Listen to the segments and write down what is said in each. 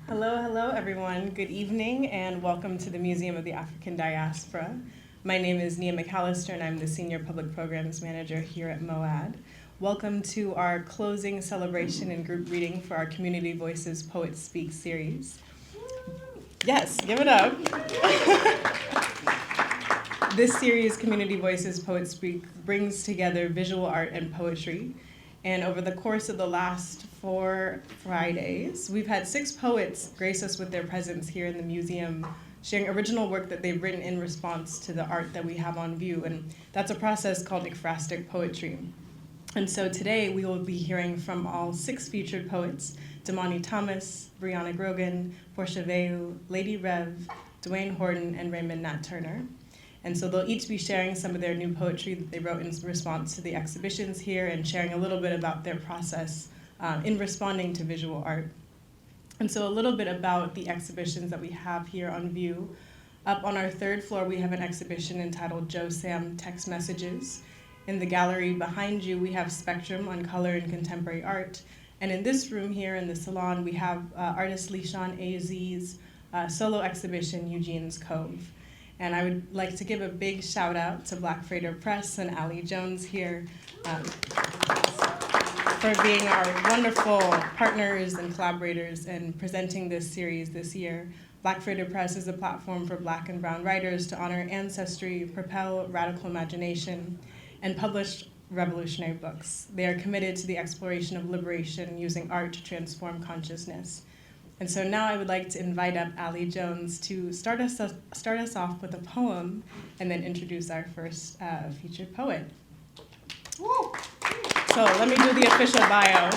Hello, hello, everyone. Good evening, and welcome to the Museum of the African Diaspora. My name is Nia McAllister, and I'm the Senior Public Programs Manager here at MoAD. Welcome to our closing celebration and group reading for our Community Voices Poets Speak series. Yes, give it up. This series, Community Voices Poets Speak, brings together visual art and poetry. And over the course of the last 4 Fridays, we've had 6 poets grace us with their presence here in the museum, sharing original work that they've written in response to the art that we have on view. And that's a process called ekphrastic poetry. And so today we will be hearing from all 6 featured poets, Damani Thomas, Briana Grogan, Porsche Veu, LadiRev, Duane Horton, and Raymond Nat Turner. And so they'll each be sharing some of their new poetry that they wrote in response to the exhibitions here and sharing a little bit about their process in responding to visual art. And so a little bit about the exhibitions that we have here on view. Up on our 3rd floor, we have an exhibition entitled Joe Sam Text Messages. In the gallery behind you, we have Spectrum on color and contemporary art. And in this room here in the salon, we have artist Lishan Az's solo exhibition, Eugene's Cove. And I would like to give a big shout out to Black Freighter Press and Ali Jones here for being our wonderful partners and collaborators in presenting this series this year. Black Freighter Press is a platform for Black and Brown writers to honor ancestry, propel radical imagination, and publish revolutionary books. They are committed to the exploration of liberation using art to transform consciousness. And so now I would like to invite up Ali Jones to start us off with a poem and then introduce our first featured poet. Woo. So let me do the official bio.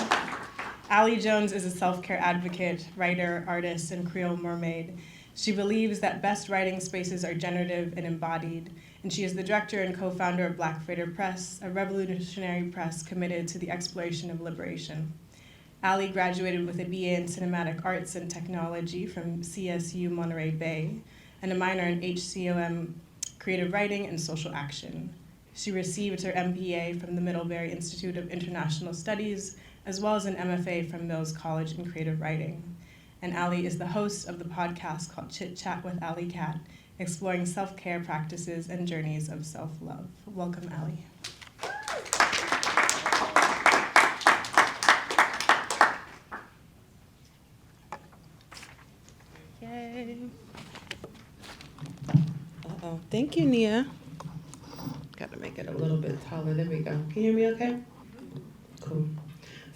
Ali Jones is a self-care advocate, writer, artist, and Creole mermaid. She believes that best writing spaces are generative and embodied, and she is the director and co-founder of Black Freighter Press, a revolutionary press committed to the exploration of liberation. Ali graduated with a BA in Cinematic Arts and Technology from CSU Monterey Bay and a minor in HCOM Creative Writing and Social Action. She received her MPA from the Middlebury Institute of International Studies, as well as an MFA from Mills College in Creative Writing. And Ali is the host of the podcast called Chit Chat with Ali Cat, exploring self-care practices and journeys of self-love. Welcome, Ali. Yay. Uh-oh. Thank you, Nia. Got to make it a little bit taller. There we go. Can you hear me okay? Cool.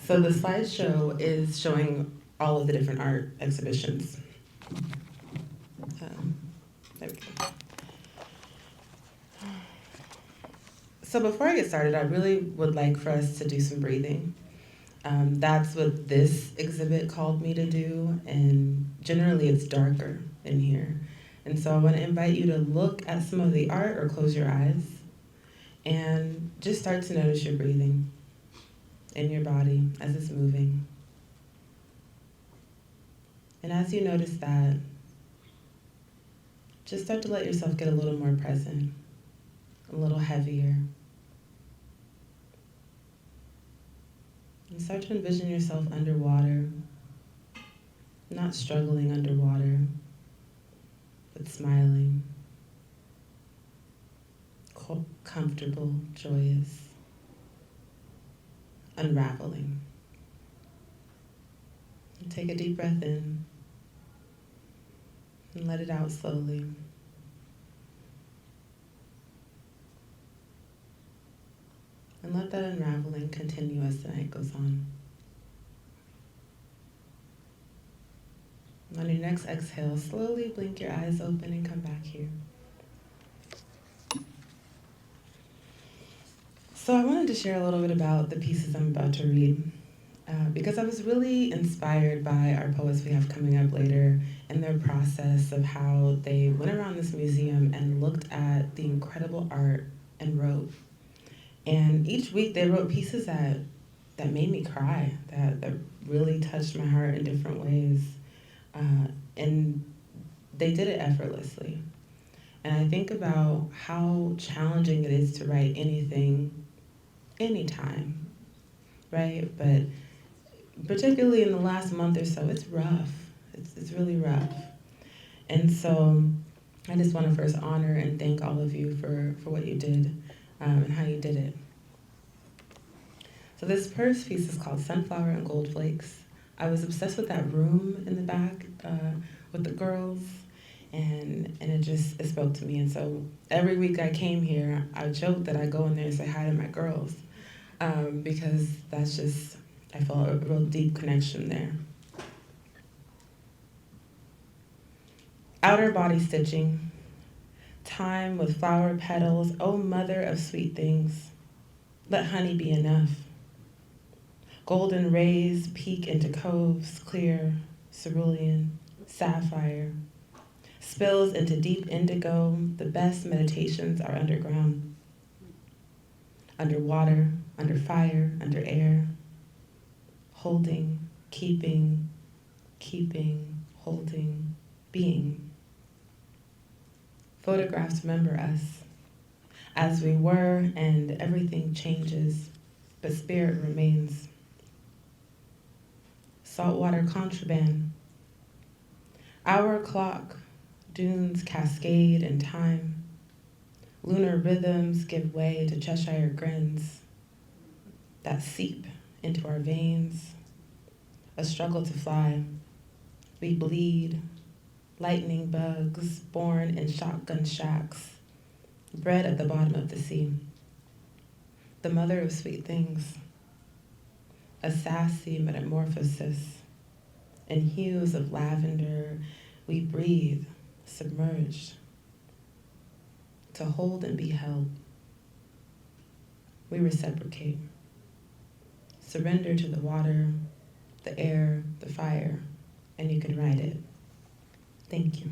So the slideshow is showing all of the different art exhibitions. There we go. So before I get started, I really would like for us to do some breathing. That's what this exhibit called me to do, and generally it's darker in here. And so I want to invite you to look at some of the art or close your eyes and just start to notice your breathing in your body as it's moving. And as you notice that, just start to let yourself get a little more present, a little heavier. And start to envision yourself underwater, not struggling underwater, but smiling, comfortable, joyous, unraveling. And take a deep breath in and let it out slowly. And let that unraveling continue as the night goes on. On your next exhale, slowly blink your eyes open and come back here. So I wanted to share a little bit about the pieces I'm about to read, because I was really inspired by our poets we have coming up later and their process of how they went around this museum and looked at the incredible art and wrote. And each week they wrote pieces that made me cry, that really touched my heart in different ways. And they did it effortlessly. And I think about how challenging it is to write anything, anytime, right? But particularly in the last month or so, it's rough. It's really rough. And so I just want to first honor and thank all of you for what you did and how you did it. So this first piece is called Sunflower and Gold Flakes. I was obsessed with that room in the back with the girls, and it spoke to me. And so every week I came here, I joked that I go in there and say hi to my girls because that's just, I felt a real deep connection there. Outer body stitching, time with flower petals, oh mother of sweet things, let honey be enough. Golden rays peek into coves, clear, cerulean, sapphire. Spills into deep indigo, the best meditations are underground. Underwater, under fire, under air. Holding, keeping, holding, being. Photographs remember us as we were, and everything changes, but spirit remains. Saltwater contraband. Hour clock, dunes cascade in time. Lunar rhythms give way to Cheshire grins that seep into our veins. A struggle to fly. We bleed. Lightning bugs born in shotgun shacks. Bred at the bottom of the sea. The mother of sweet things. A sassy metamorphosis. In hues of lavender, we breathe, submerged. To hold and be held. We reciprocate. Surrender to the water, the air, the fire, and you can ride it. Thank you.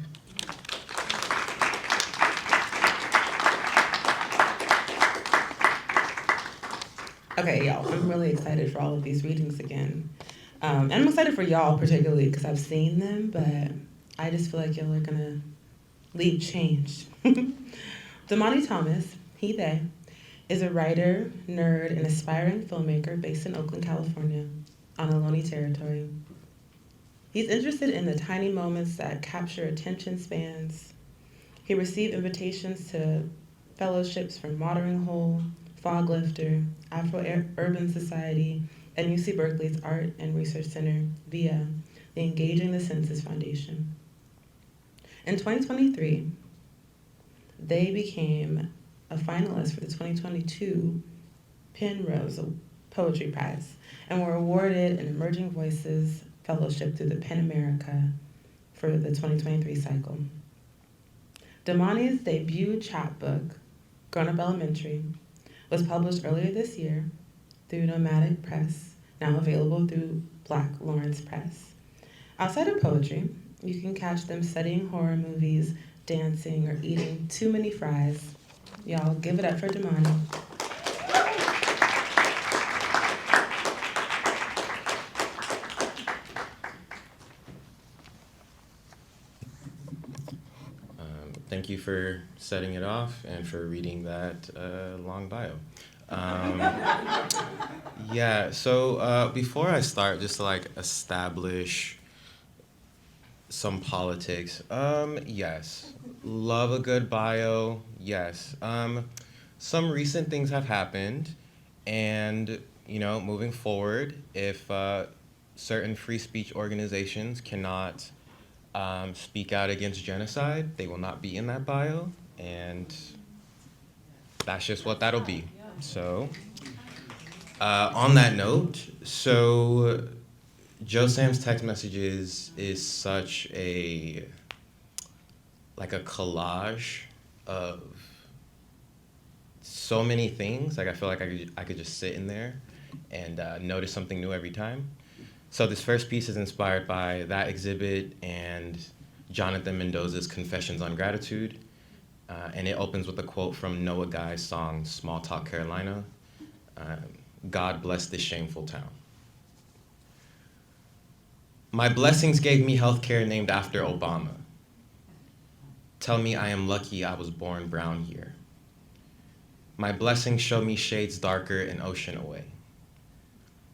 Okay, y'all, I'm really excited for all of these readings again. And I'm excited for y'all particularly because I've seen them, but I just feel like y'all are gonna leave changed. Duane Thomas, he, they, is a writer, nerd, and aspiring filmmaker based in Oakland, California, on Ohlone territory. He's interested in the tiny moments that capture attention spans. He received invitations to fellowships from Watering Hole, Fog Lifter, Afro-Urban Society, and UC Berkeley's Art and Research Center via the Engaging the Senses Foundation. In 2023, they became a finalist for the 2022 Penrose Poetry Prize and were awarded an Emerging Voices Fellowship through the PEN America for the 2023 cycle. Duane's debut chapbook, Grown Up Elementary, was published earlier this year through Nomadic Press, now available through Black Lawrence Press. Outside of poetry, you can catch them studying horror movies, dancing, or eating too many fries. Y'all, give it up for Duane. Thank you for setting it off and for reading that long bio. Yeah, so before I start, just to establish some politics, yes, love a good bio, yes. Some recent things have happened, and moving forward, if certain free speech organizations cannot speak out against genocide, they will not be in that bio, and that's just what that'll be. So, on that note, so Joe Sam's text messages is such a collage of so many things. I feel like I could just sit in there and notice something new every time. So this first piece is inspired by that exhibit and Jonathan Mendoza's Confessions on Gratitude. And it opens with a quote from Noah Guy's song, Small Talk Carolina. God bless this shameful town. My blessings gave me healthcare named after Obama. Tell me I am lucky I was born brown here. My blessings show me shades darker an ocean away.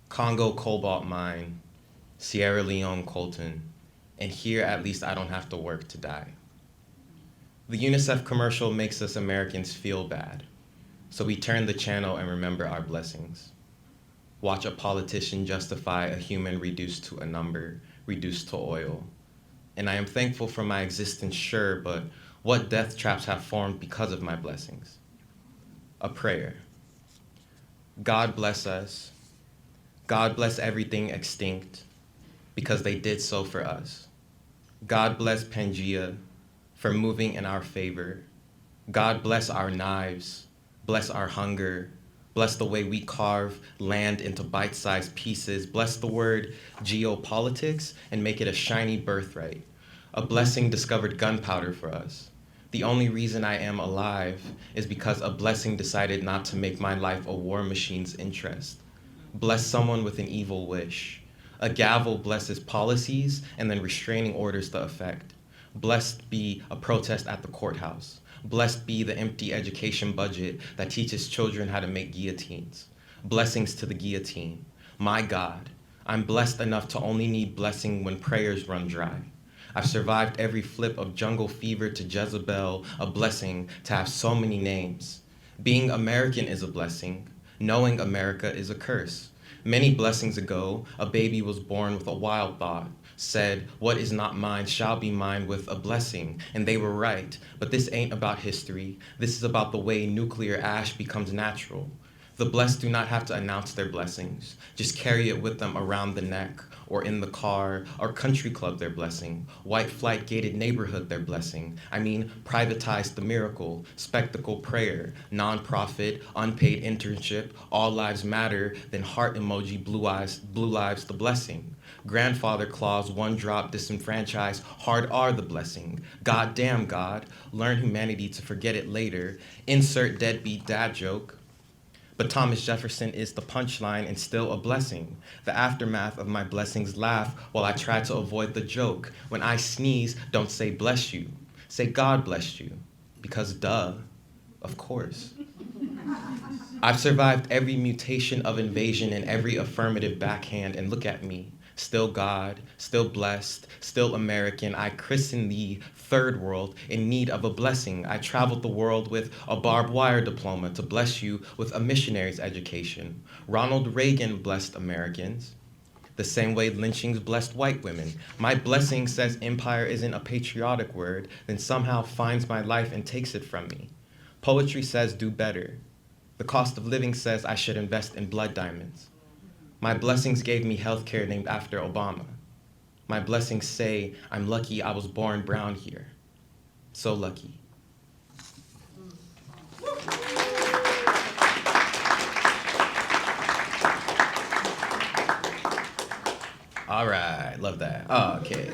Congo cobalt mine, Sierra Leone coltan, And here, at least, I don't have to work to die. The UNICEF commercial makes us Americans feel bad, so we turn the channel and remember our blessings. Watch a politician justify a human reduced to a number, reduced to oil. And I am thankful for my existence, sure, but what death traps have formed because of my blessings? A prayer. God bless us. God bless everything extinct, because they did so for us. God bless Pangea for moving in our favor. God bless our knives, bless our hunger, bless the way we carve land into bite-sized pieces, bless the word geopolitics and make it a shiny birthright. A blessing discovered gunpowder for us. The only reason I am alive is because a blessing decided not to make my life a war machine's interest. Bless someone with an evil wish. A gavel blesses policies and then restraining orders to effect. Blessed be a protest at the courthouse. Blessed be the empty education budget that teaches children how to make guillotines. Blessings to the guillotine. My God, I'm blessed enough to only need blessing when prayers run dry. I've survived every flip of jungle fever to Jezebel, a blessing to have so many names. Being American is a blessing. Knowing America is a curse. Many blessings ago, a baby was born with a wild thought, said, what is not mine shall be mine with a blessing. And they were right, but this ain't about history. This is about the way nuclear ash becomes natural. The blessed do not have to announce their blessings. Just carry it with them around the neck, or in the car, or country club their blessing. White flight gated neighborhood their blessing. I mean, privatize the miracle, spectacle prayer, nonprofit, unpaid internship, all lives matter, then heart emoji, blue lives the blessing. Grandfather clause, one drop, disenfranchise, hard R the blessing. God damn God, learn humanity to forget it later. Insert deadbeat dad joke. But Thomas Jefferson is the punchline and still a blessing. The aftermath of my blessings laugh while I try to avoid the joke. When I sneeze, don't say bless you. Say God bless you. Because duh, of course. I've survived every mutation of invasion and every affirmative backhand, and look at me. Still God, still blessed, still American. I christen the third world in need of a blessing. I traveled the world with a barbed wire diploma to bless you with a missionary's education. Ronald Reagan blessed Americans the same way lynchings blessed white women. My blessing says empire isn't a patriotic word, then somehow finds my life and takes it from me. Poetry says do better. The cost of living says I should invest in blood diamonds. My blessings gave me healthcare named after Obama. My blessings say I'm lucky I was born brown here. So lucky. All right, love that. Oh, okay.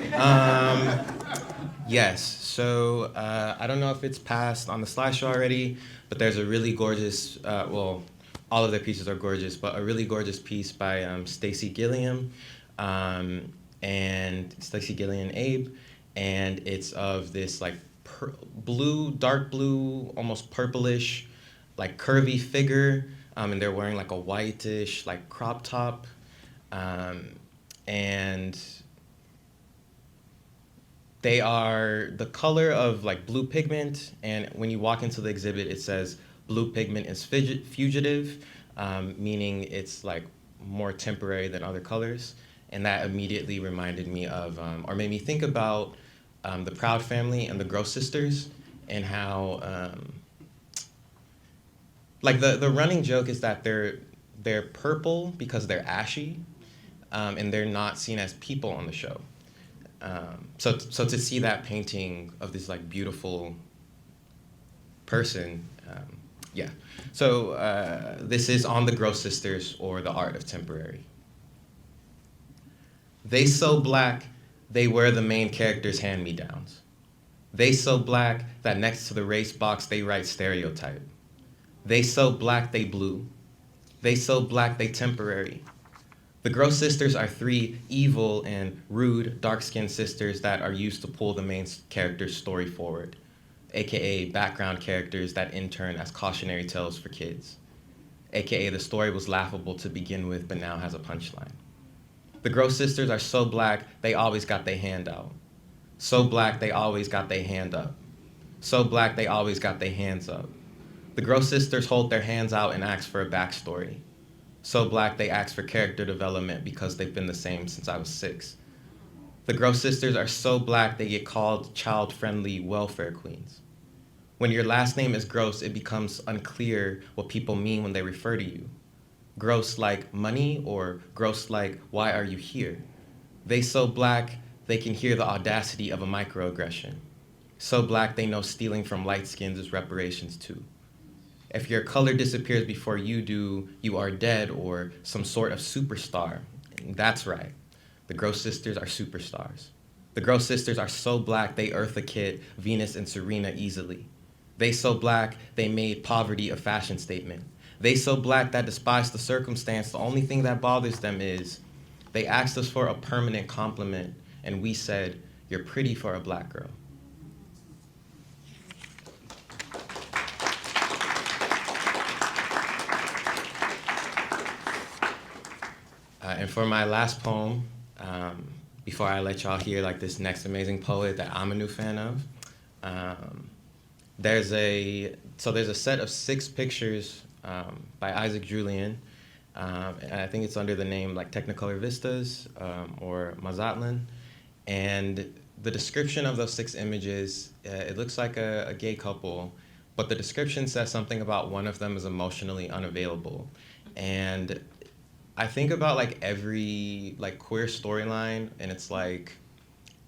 Yes, so I don't know if it's passed on the slideshow already, but there's a really gorgeous, all of their pieces are gorgeous, but a really gorgeous piece by Stacey Gilliam and Abe, and it's of this like blue, dark blue, almost purplish, like curvy figure, and they're wearing like a whitish like crop top, and they are the color of like blue pigment, and when you walk into the exhibit, it says blue pigment is fugitive, meaning it's like more temporary than other colors. And that immediately reminded me of, or made me think about the Proud Family and the Gross Sisters, and how, like the running joke is that they're purple because they're ashy, and they're not seen as people on the show. So to see that painting of this like beautiful person, yeah. So this is on the Gross Sisters, or the Art of Temporary. They so black, they wear the main character's hand-me-downs. They so black that next to the race box they write stereotype. They so black they blue. They so black they temporary. The Gross Sisters are three evil and rude, dark-skinned sisters that are used to pull the main character's story forward, aka background characters that intern as cautionary tales for kids, aka the story was laughable to begin with but now has a punchline. The Gross sisters are so black, they always got their hand out. So black, they always got their hand up. So black, they always got their hands up. The Gross sisters hold their hands out and ask for a backstory. So black, they ask for character development because they've been the same since I was 6. The Gross sisters are so black, they get called child-friendly welfare queens. When your last name is Gross, it becomes unclear what people mean when they refer to you. Gross like money or gross like why are you here? They so black, they can hear the audacity of a microaggression. So black, they know stealing from light skins is reparations too. If your color disappears before you do, you are dead or some sort of superstar. That's right. The Gross sisters are superstars. The Gross sisters are so black, they Eartha Kitt, Venus, and Serena easily. They so black, they made poverty a fashion statement. They so black that despite the circumstance, the only thing that bothers them is they asked us for a permanent compliment, and we said, "You're pretty for a black girl." And for my last poem, before I let y'all hear like this next amazing poet that I'm a new fan of, there's a set of 6 pictures by Isaac Julian, and I think it's under the name like Technicolor Vistas or Mazatlan, and the description of those 6 images, it looks like a gay couple, but the description says something about one of them is emotionally unavailable, and I think about like every like queer storyline, and it's like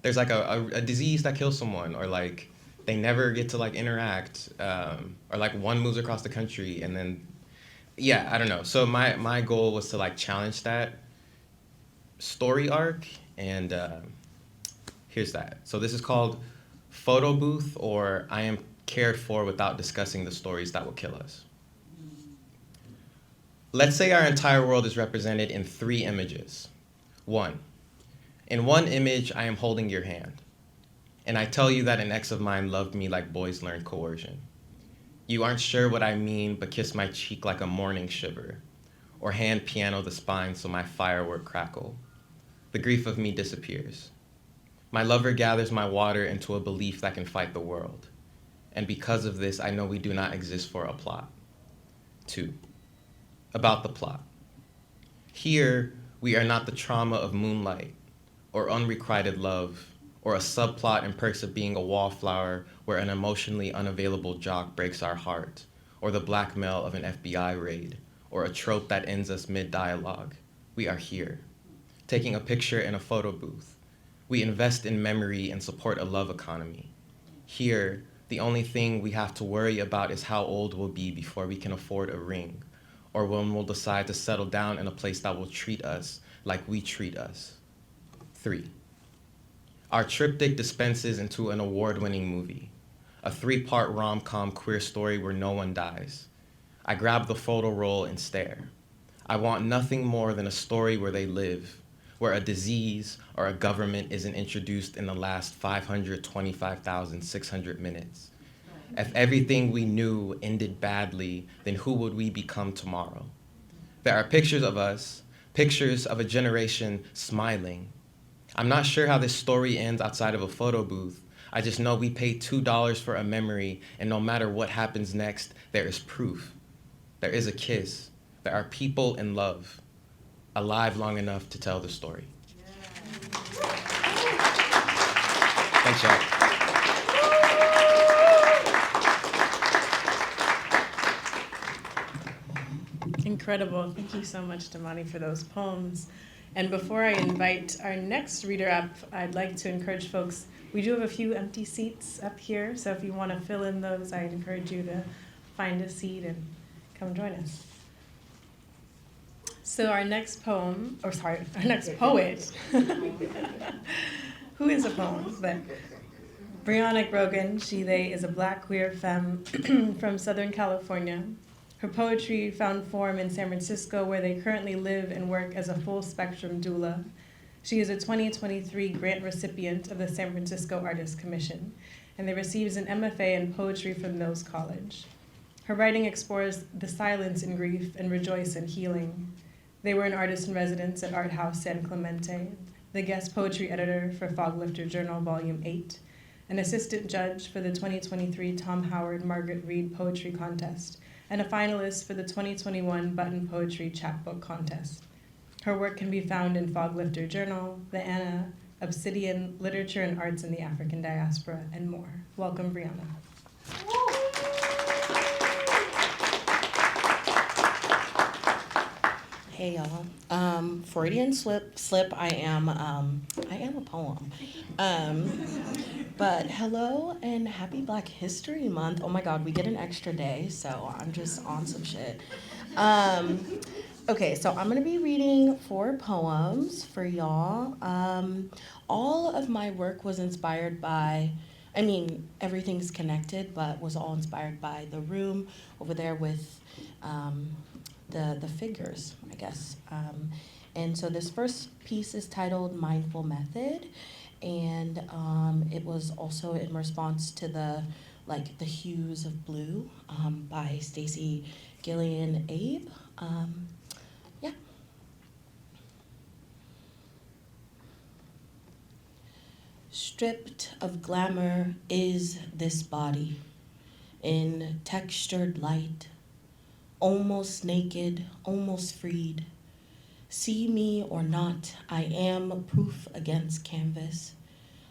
there's like a disease that kills someone, or like they never get to like interact, or like one moves across the country and then, yeah, I don't know. So my goal was to like challenge that story arc, and here's that. So this is called Photo Booth, or I Am Cared For Without Discussing the Stories That Will Kill Us. Let's say our entire world is represented in 3 images. 1, in one image, I am holding your hand, and I tell you that an ex of mine loved me like boys learn coercion. You aren't sure what I mean, but kiss my cheek like a morning shiver, or hand piano the spine so my firework crackle. The grief of me disappears. My lover gathers my water into a belief that can fight the world, and because of this, I know we do not exist for a plot. 2, about the plot. Here, we are not the trauma of moonlight, or unrequited love, or a subplot in Perks of Being a Wallflower where an emotionally unavailable jock breaks our heart, or the blackmail of an FBI raid, or a trope that ends us mid-dialogue. We are here, taking a picture in a photo booth. We invest in memory and support a love economy. Here, the only thing we have to worry about is how old we'll be before we can afford a ring, or when we'll decide to settle down in a place that will treat us like we treat us. 3, our triptych dispenses into an award-winning movie, a 3-part rom-com queer story where no one dies. I grab the photo roll and stare. I want nothing more than a story where they live, where a disease or a government isn't introduced in the last 525,600 minutes. If everything we knew ended badly, then who would we become tomorrow? There are pictures of us, pictures of a generation smiling. I'm not sure how this story ends outside of a photo booth. I just know we paid $2 for a memory, and no matter what happens next, there is proof. There is a kiss. There are people in love, alive long enough to tell the story. Thanks, y'all. Incredible. Thank you so much, Damani, for those poems. And before I invite our next reader up, I'd like to encourage folks, we do have a few empty seats up here, so if you want to fill in those, I'd encourage you to find a seat and come join us. So our next poem, our next poet, who is a poem, but Briana Grogan, they is a Black queer femme from Southern California. Her poetry found form in San Francisco, where they currently live and work as a full-spectrum doula. She is a 2023 grant recipient of the San Francisco Artists Commission, and they receives an MFA in poetry from Mills College. Her writing explores the silence in grief and rejoice in healing. They were an artist in residence at Art House San Clemente, the guest poetry editor for Foglifter Journal Volume 8, an assistant judge for the 2023 Tom Howard Margaret Reed Poetry Contest, and a finalist for the 2021 Button Poetry Chapbook Contest. Her work can be found in Foglifter Journal, The Anna, Obsidian, Literature and Arts in the African Diaspora, and more. Welcome, Briana. Hey y'all. Freudian slip. I am a poem. But hello and happy Black History Month. Oh my God, we get an extra day, so I'm just on some shit. Okay, so I'm gonna be reading 4 poems for y'all. All of my work was inspired by, everything's connected, but was all inspired by the room over there with the figures, I guess. And so this first piece is titled Mindful Method, and it was also in response to the Hues of Blue by Stacey Gillian Abe. Yeah. Stripped of glamour is this body, in textured light, almost naked, almost freed. See me or not, I am proof against canvas.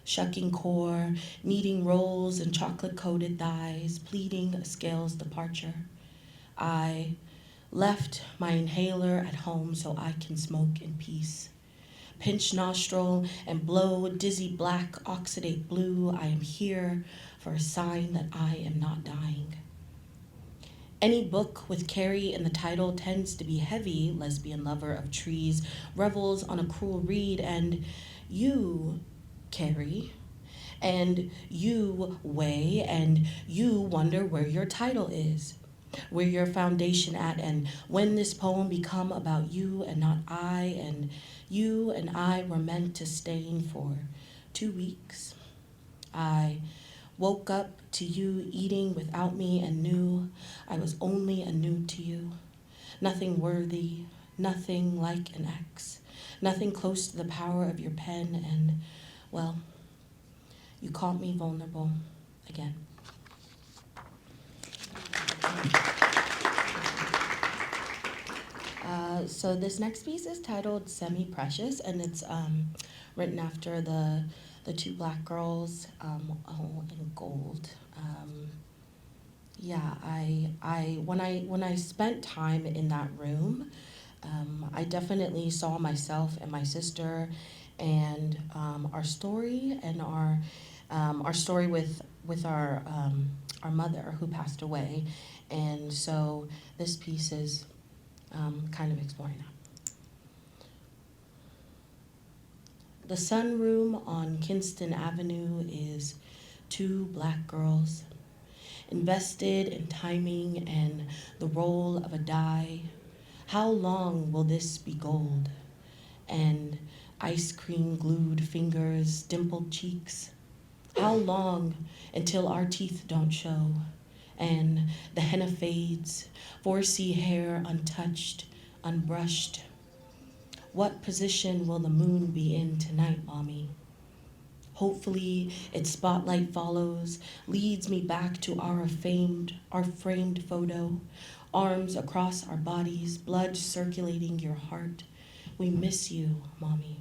Shucking core, kneading rolls and chocolate-coated thighs, pleading a scales departure. I left my inhaler at home so I can smoke in peace. Pinch nostril and blow dizzy black oxidate blue. I am here for a sign that I am not dying. Any book with Carrie in the title tends to be heavy. Lesbian lover of trees revels on a cruel read, and you, Carrie, and you weigh, and you wonder where your title is, where your foundation at, and when this poem become about you and not I, and you and I were meant to stain for 2 weeks. I woke up to you eating without me and knew I was only a nude to you. Nothing worthy, nothing like an ex, nothing close to the power of your pen, and, well, you caught me vulnerable again. So this next piece is titled Semi-Precious, and it's written after the 2 Black girls, in gold. When I spent time in that room, I definitely saw myself and my sister, and our story and our story with our mother who passed away, and so this piece is kind of exploring that. The sunroom on Kinston Avenue is 2 Black girls, invested in timing and the roll of a die. How long will this be gold? And ice cream glued fingers, dimpled cheeks. How long until our teeth don't show? And the henna fades, 4C hair untouched, unbrushed. What position will the moon be in tonight, Mommy? Hopefully, its spotlight follows, leads me back to our framed photo, arms across our bodies, blood circulating your heart. We miss you, Mommy.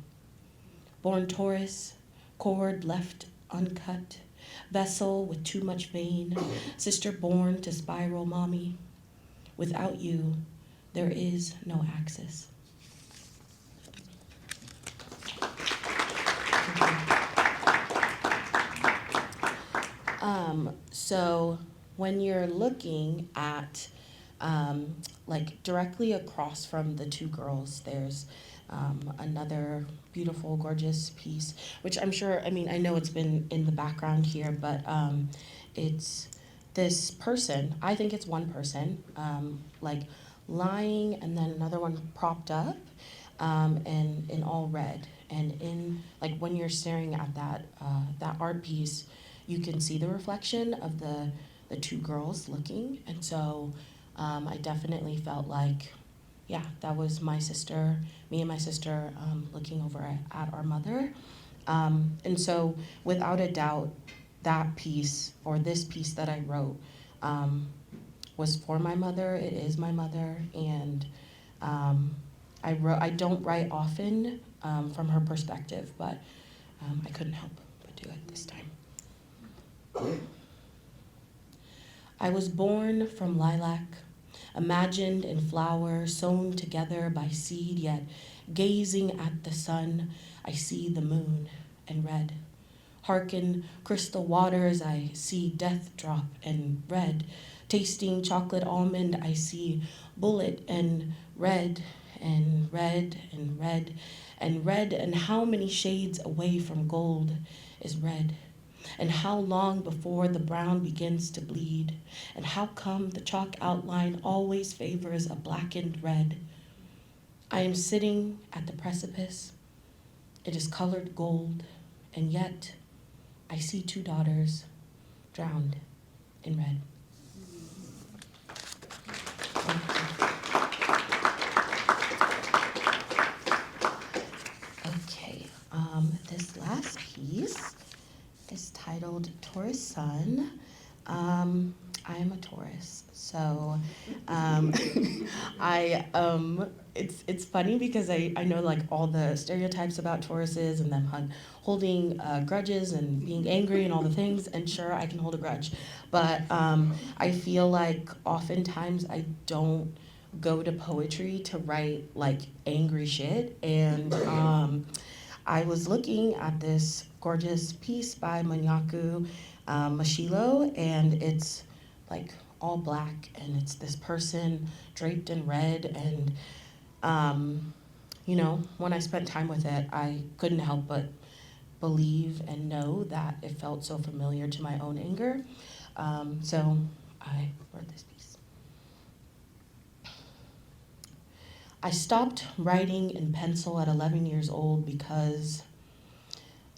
Born Taurus, cord left uncut, vessel with too much vein, sister born to spiral, Mommy. Without you, there is no axis. So when you're looking at, directly across from the 2 girls, there's another beautiful, gorgeous piece, which I'm sure, I know it's been in the background here, but it's this person, I think it's one person, lying, and then another one propped up, and in all red. And in, when you're staring at that art piece, you can see the reflection of the 2 girls looking. And so I definitely felt like yeah, that was my sister, me and my sister looking over at our mother. And so, without a doubt, that piece or this piece that I wrote was for my mother. It is my mother, and I don't write often from her perspective, but I couldn't help but do it this time. I was born from lilac, imagined in flower, sewn together by seed, yet gazing at the sun, I see the moon in red. Hearken crystal waters, I see death drop in red. Tasting chocolate almond, I see bullet and red and red and red and red, and how many shades away from gold is red? And how long before the brown begins to bleed? And how come the chalk outline always favors a blackened red? I am sitting at the precipice. It is colored gold, and yet I see two daughters drowned in red. Okay, this last piece is titled Taurus Sun. I am a Taurus, so it's funny because I know like all the stereotypes about Tauruses and them holding grudges and being angry and all the things, and sure, I can hold a grudge, but I feel like oftentimes I don't go to poetry to write like angry shit, and I was looking at this gorgeous piece by Manyaku Mashilo, and it's like all black, and it's this person draped in red, and you know, when I spent time with it, I couldn't help but believe and know that it felt so familiar to my own anger. So I wrote this piece. I stopped writing in pencil at 11 years old because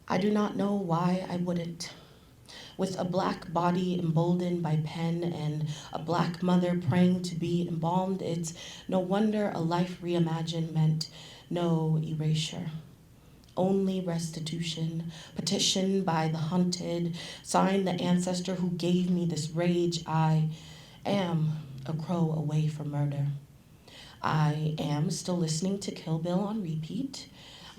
I do not know why I wouldn't. With a black body emboldened by pen and a black mother praying to be embalmed, it's no wonder a life reimagined meant no erasure. Only restitution, petitioned by the hunted, signed the ancestor who gave me this rage. I am a crow away from murder. I am still listening to Kill Bill on repeat.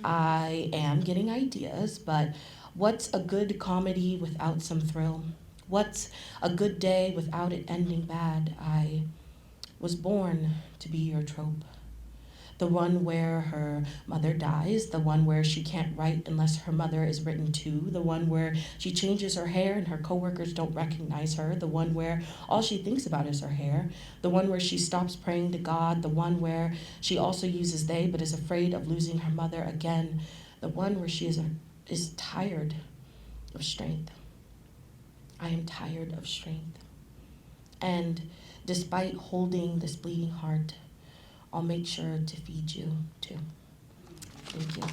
I am getting ideas, but what's a good comedy without some thrill? What's a good day without it ending bad? I was born to be your trope. The one where her mother dies, the one where she can't write unless her mother is written to, the one where she changes her hair and her coworkers don't recognize her, the one where all she thinks about is her hair, the one where she stops praying to God, the one where she also uses they but is afraid of losing her mother again, the one where she is tired of strength. I am tired of strength. And despite holding this bleeding heart, I'll make sure to feed you too. Thank you.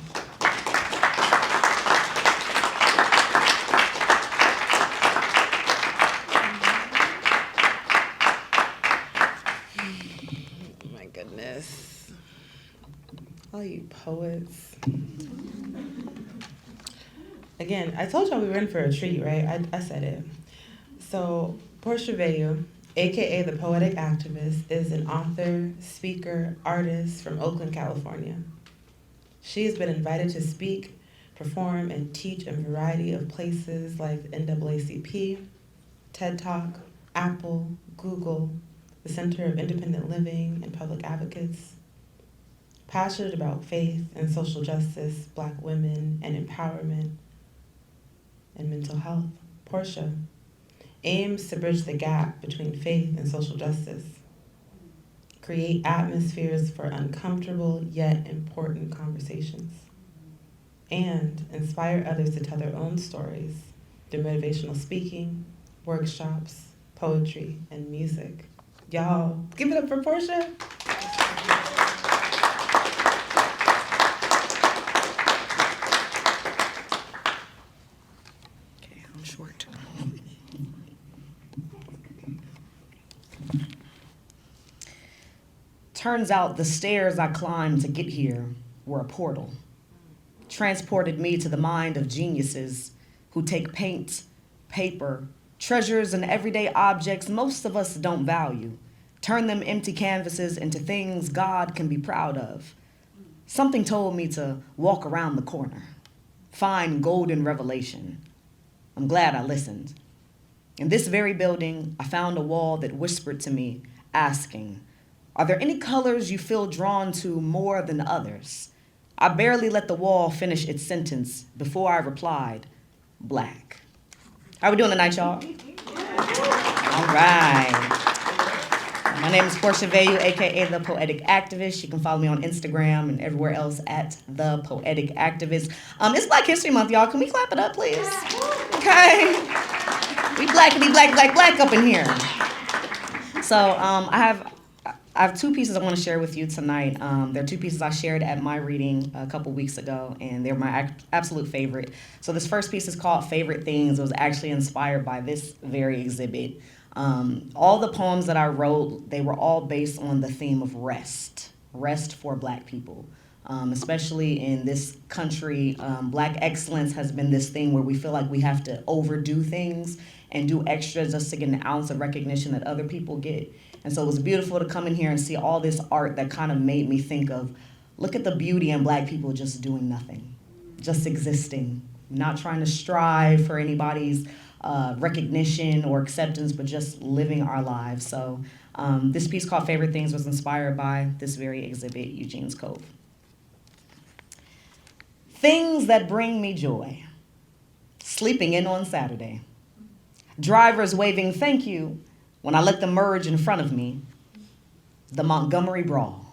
Oh my goodness. All you poets. Again, I told y'all we were in for a treat, right? I said it. So, Porsche Veu, aka the Poetic Activist, is an author, speaker, artist from Oakland, California. She has been invited to speak, perform, and teach in a variety of places like the NAACP, TED Talk, Apple, Google, the Center of Independent Living, and Public Advocates. Passionate about faith and social justice, Black women, and empowerment, and mental health, Porsche aims to bridge the gap between faith and social justice, create atmospheres for uncomfortable yet important conversations, and inspire others to tell their own stories through motivational speaking, workshops, poetry, and music. Y'all, give it up for Porsche. Okay, I'm short. Turns out the stairs I climbed to get here were a portal. Transported me to the mind of geniuses who take paint, paper, treasures, and everyday objects most of us don't value, turn them empty canvases into things God can be proud of. Something told me to walk around the corner, find golden revelation. I'm glad I listened. In this very building, I found a wall that whispered to me, asking, "Are there any colors you feel drawn to more than others?" I barely let the wall finish its sentence before I replied, "Black." How we doing tonight, y'all? All right. My name is Porsche Veu, aka The Poetic Activist. You can follow me on Instagram and everywhere else at The Poetic Activist. It's Black History Month, y'all. Can we clap it up, please? Okay. We blackity black up in here. So I have two pieces I want to share with you tonight. They're two pieces I shared at my reading a couple weeks ago, and they're my absolute favorite. So this first piece is called Favorite Things. It was actually inspired by this very exhibit. All the poems that I wrote, they were all based on the theme of rest for Black people. Especially in this country, Black excellence has been this thing where we feel like we have to overdo things and do extra just to get an ounce of recognition that other people get. And so it was beautiful to come in here and see all this art that kind of made me think of, look at the beauty in Black people just doing nothing, just existing, not trying to strive for anybody's recognition or acceptance, but just living our lives. So this piece called Favorite Things was inspired by this very exhibit, Eugene's Cove. Things that bring me joy. Sleeping in on Saturday. Drivers waving thank you when I let them merge in front of me. The Montgomery Brawl.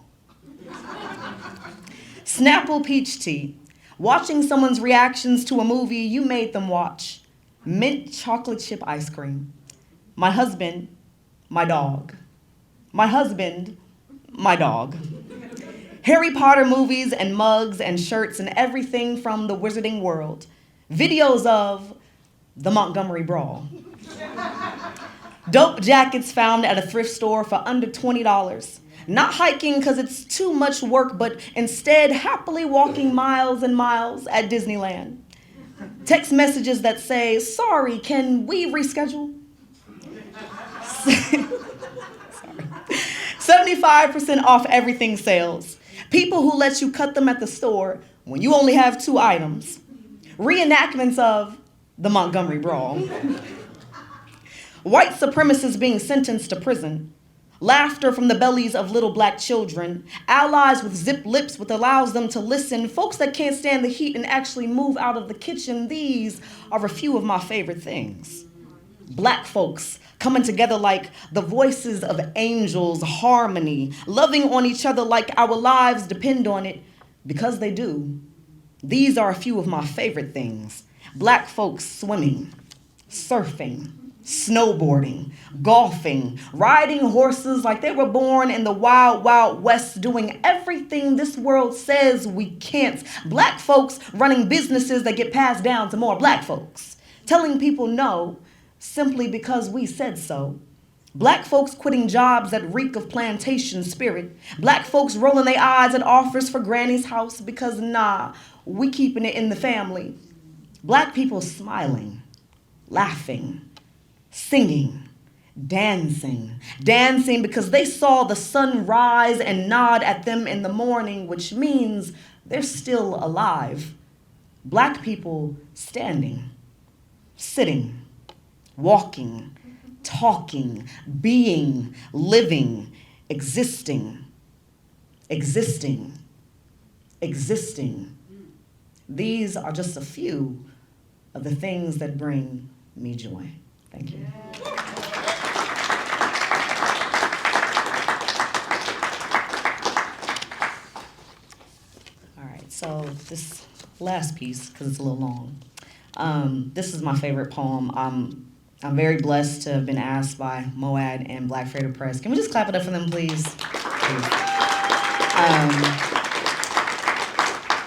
Snapple peach tea. Watching someone's reactions to a movie you made them watch. Mint chocolate chip ice cream. My husband, my dog. My husband, my dog. Harry Potter movies and mugs and shirts and everything from the wizarding world. Videos of the Montgomery Brawl. Dope jackets found at a thrift store for under $20. Not hiking because it's too much work, but instead happily walking miles and miles at Disneyland. Text messages that say, "Sorry, can we reschedule?" 75% off everything sales. People who let you cut them at the store when you only have 2 items. Reenactments of the Montgomery Brawl. White supremacists being sentenced to prison. Laughter from the bellies of little Black children. Allies with zipped lips which allows them to listen. Folks that can't stand the heat and actually move out of the kitchen. These are a few of my favorite things. Black folks coming together like the voices of angels, harmony, loving on each other like our lives depend on it, because they do. These are a few of my favorite things. Black folks swimming, surfing, snowboarding, golfing, riding horses like they were born in the wild, wild west, doing everything this world says we can't. Black folks running businesses that get passed down to more Black folks, telling people no simply because we said so. Black folks quitting jobs that reek of plantation spirit. Black folks rolling their eyes at offers for granny's house because nah, we keeping it in the family. Black people smiling, laughing, singing, dancing because they saw the sun rise and nod at them in the morning, which means they're still alive. Black people standing, sitting, walking, talking, being, living, existing. These are just a few of the things that bring me joy. Thank you. All right, so this last piece, because it's a little long, this is my favorite poem. I'm very blessed to have been asked by MoAD and Black Freedom Press. Can we just clap it up for them, please?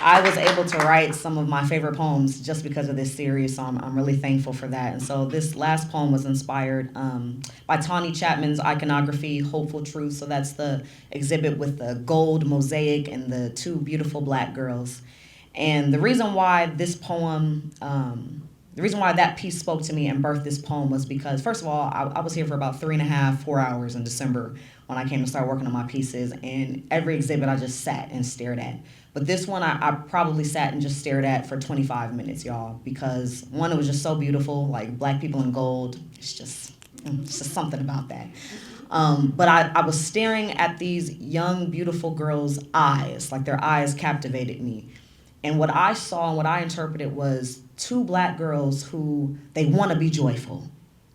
I was able to write some of my favorite poems just because of this series, so I'm really thankful for that. And so this last poem was inspired by Tawny Chapman's iconography, Hopeful Truth. So that's the exhibit with the gold mosaic and the two beautiful black girls. And the reason why this poem, the reason why that piece spoke to me and birthed this poem was because, first of all, I was here for about 3.5, 4 hours in December when I came to start working on my pieces, and every exhibit I just sat and stared at. But this one I probably sat and just stared at for 25 minutes, y'all, because one, it was just so beautiful, like black people in gold. It's just something about that. But I was staring at these young, beautiful girls' eyes, like their eyes captivated me. And what I saw and what I interpreted was two black girls who, they want to be joyful.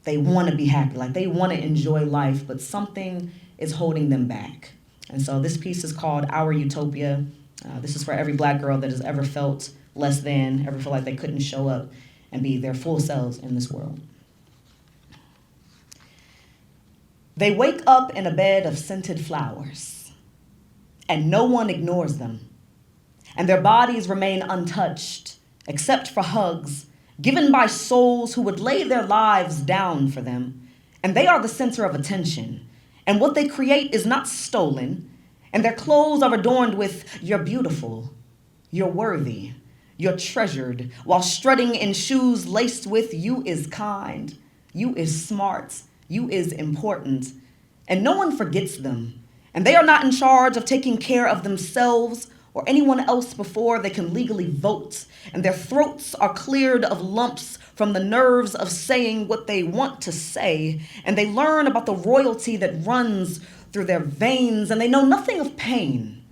They want to be happy, like they want to enjoy life, but something is holding them back. And so this piece is called Our Utopia. This is for every black girl that has ever felt less than, ever felt like they couldn't show up and be their full selves in this world. They wake up in a bed of scented flowers, and no one ignores them. And their bodies remain untouched, except for hugs given by souls who would lay their lives down for them. And they are the center of attention. And what they create is not stolen. And their clothes are adorned with, you're beautiful, you're worthy, you're treasured, while strutting in shoes laced with, you is kind, you is smart, you is important. And no one forgets them. And they are not in charge of taking care of themselves or anyone else before they can legally vote. And their throats are cleared of lumps from the nerves of saying what they want to say. And they learn about the royalty that runs through their veins, and they know nothing of pain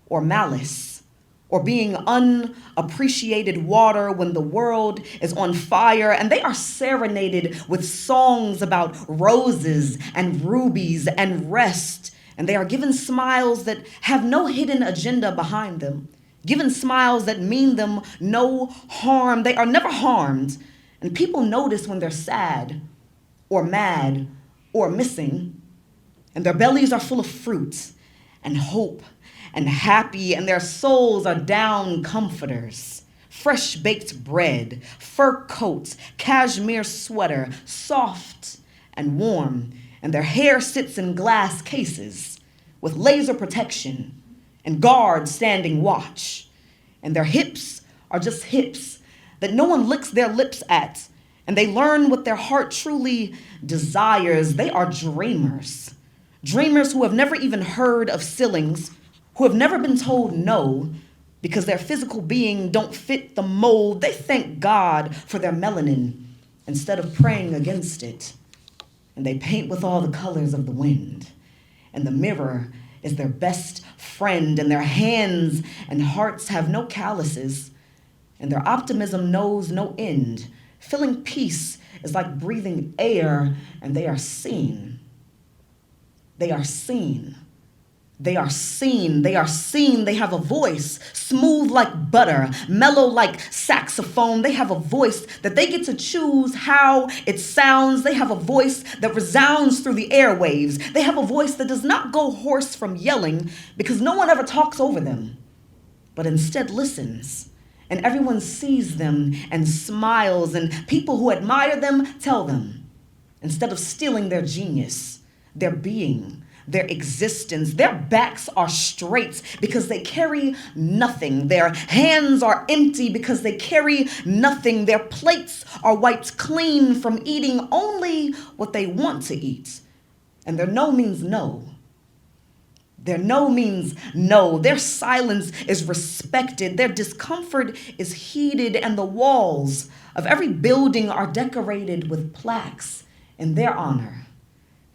or malice or being unappreciated water when the world is on fire, and they are serenaded with songs about roses and rubies and rest, and they are given smiles that have no hidden agenda behind them, given smiles that mean them no harm. They are never harmed, and people notice when they're sad or mad or missing. And their bellies are full of fruit and hope and happy, and their souls are down comforters. Fresh baked bread, fur coats, cashmere sweater, soft and warm. And their hair sits in glass cases with laser protection and guards standing watch. And their hips are just hips that no one licks their lips at. And they learn what their heart truly desires. They are dreamers. Dreamers who have never even heard of ceilings, who have never been told no because their physical being don't fit the mold. They thank God for their melanin instead of praying against it. And they paint with all the colors of the wind. And the mirror is their best friend, and their hands and hearts have no calluses, and their optimism knows no end. Feeling peace is like breathing air, and they are seen. They are seen. They are seen. They are seen. They have a voice, smooth like butter, mellow like saxophone. They have a voice that they get to choose how it sounds. They have a voice that resounds through the airwaves. They have a voice that does not go hoarse from yelling because no one ever talks over them, but instead listens. And everyone sees them and smiles, and people who admire them tell them, instead of stealing their genius, their being, their existence, their backs are straight because they carry nothing. Their hands are empty because they carry nothing. Their plates are wiped clean from eating only what they want to eat. And their no means no. Their no means no. Their silence is respected. Their discomfort is heeded, and the walls of every building are decorated with plaques in their honor.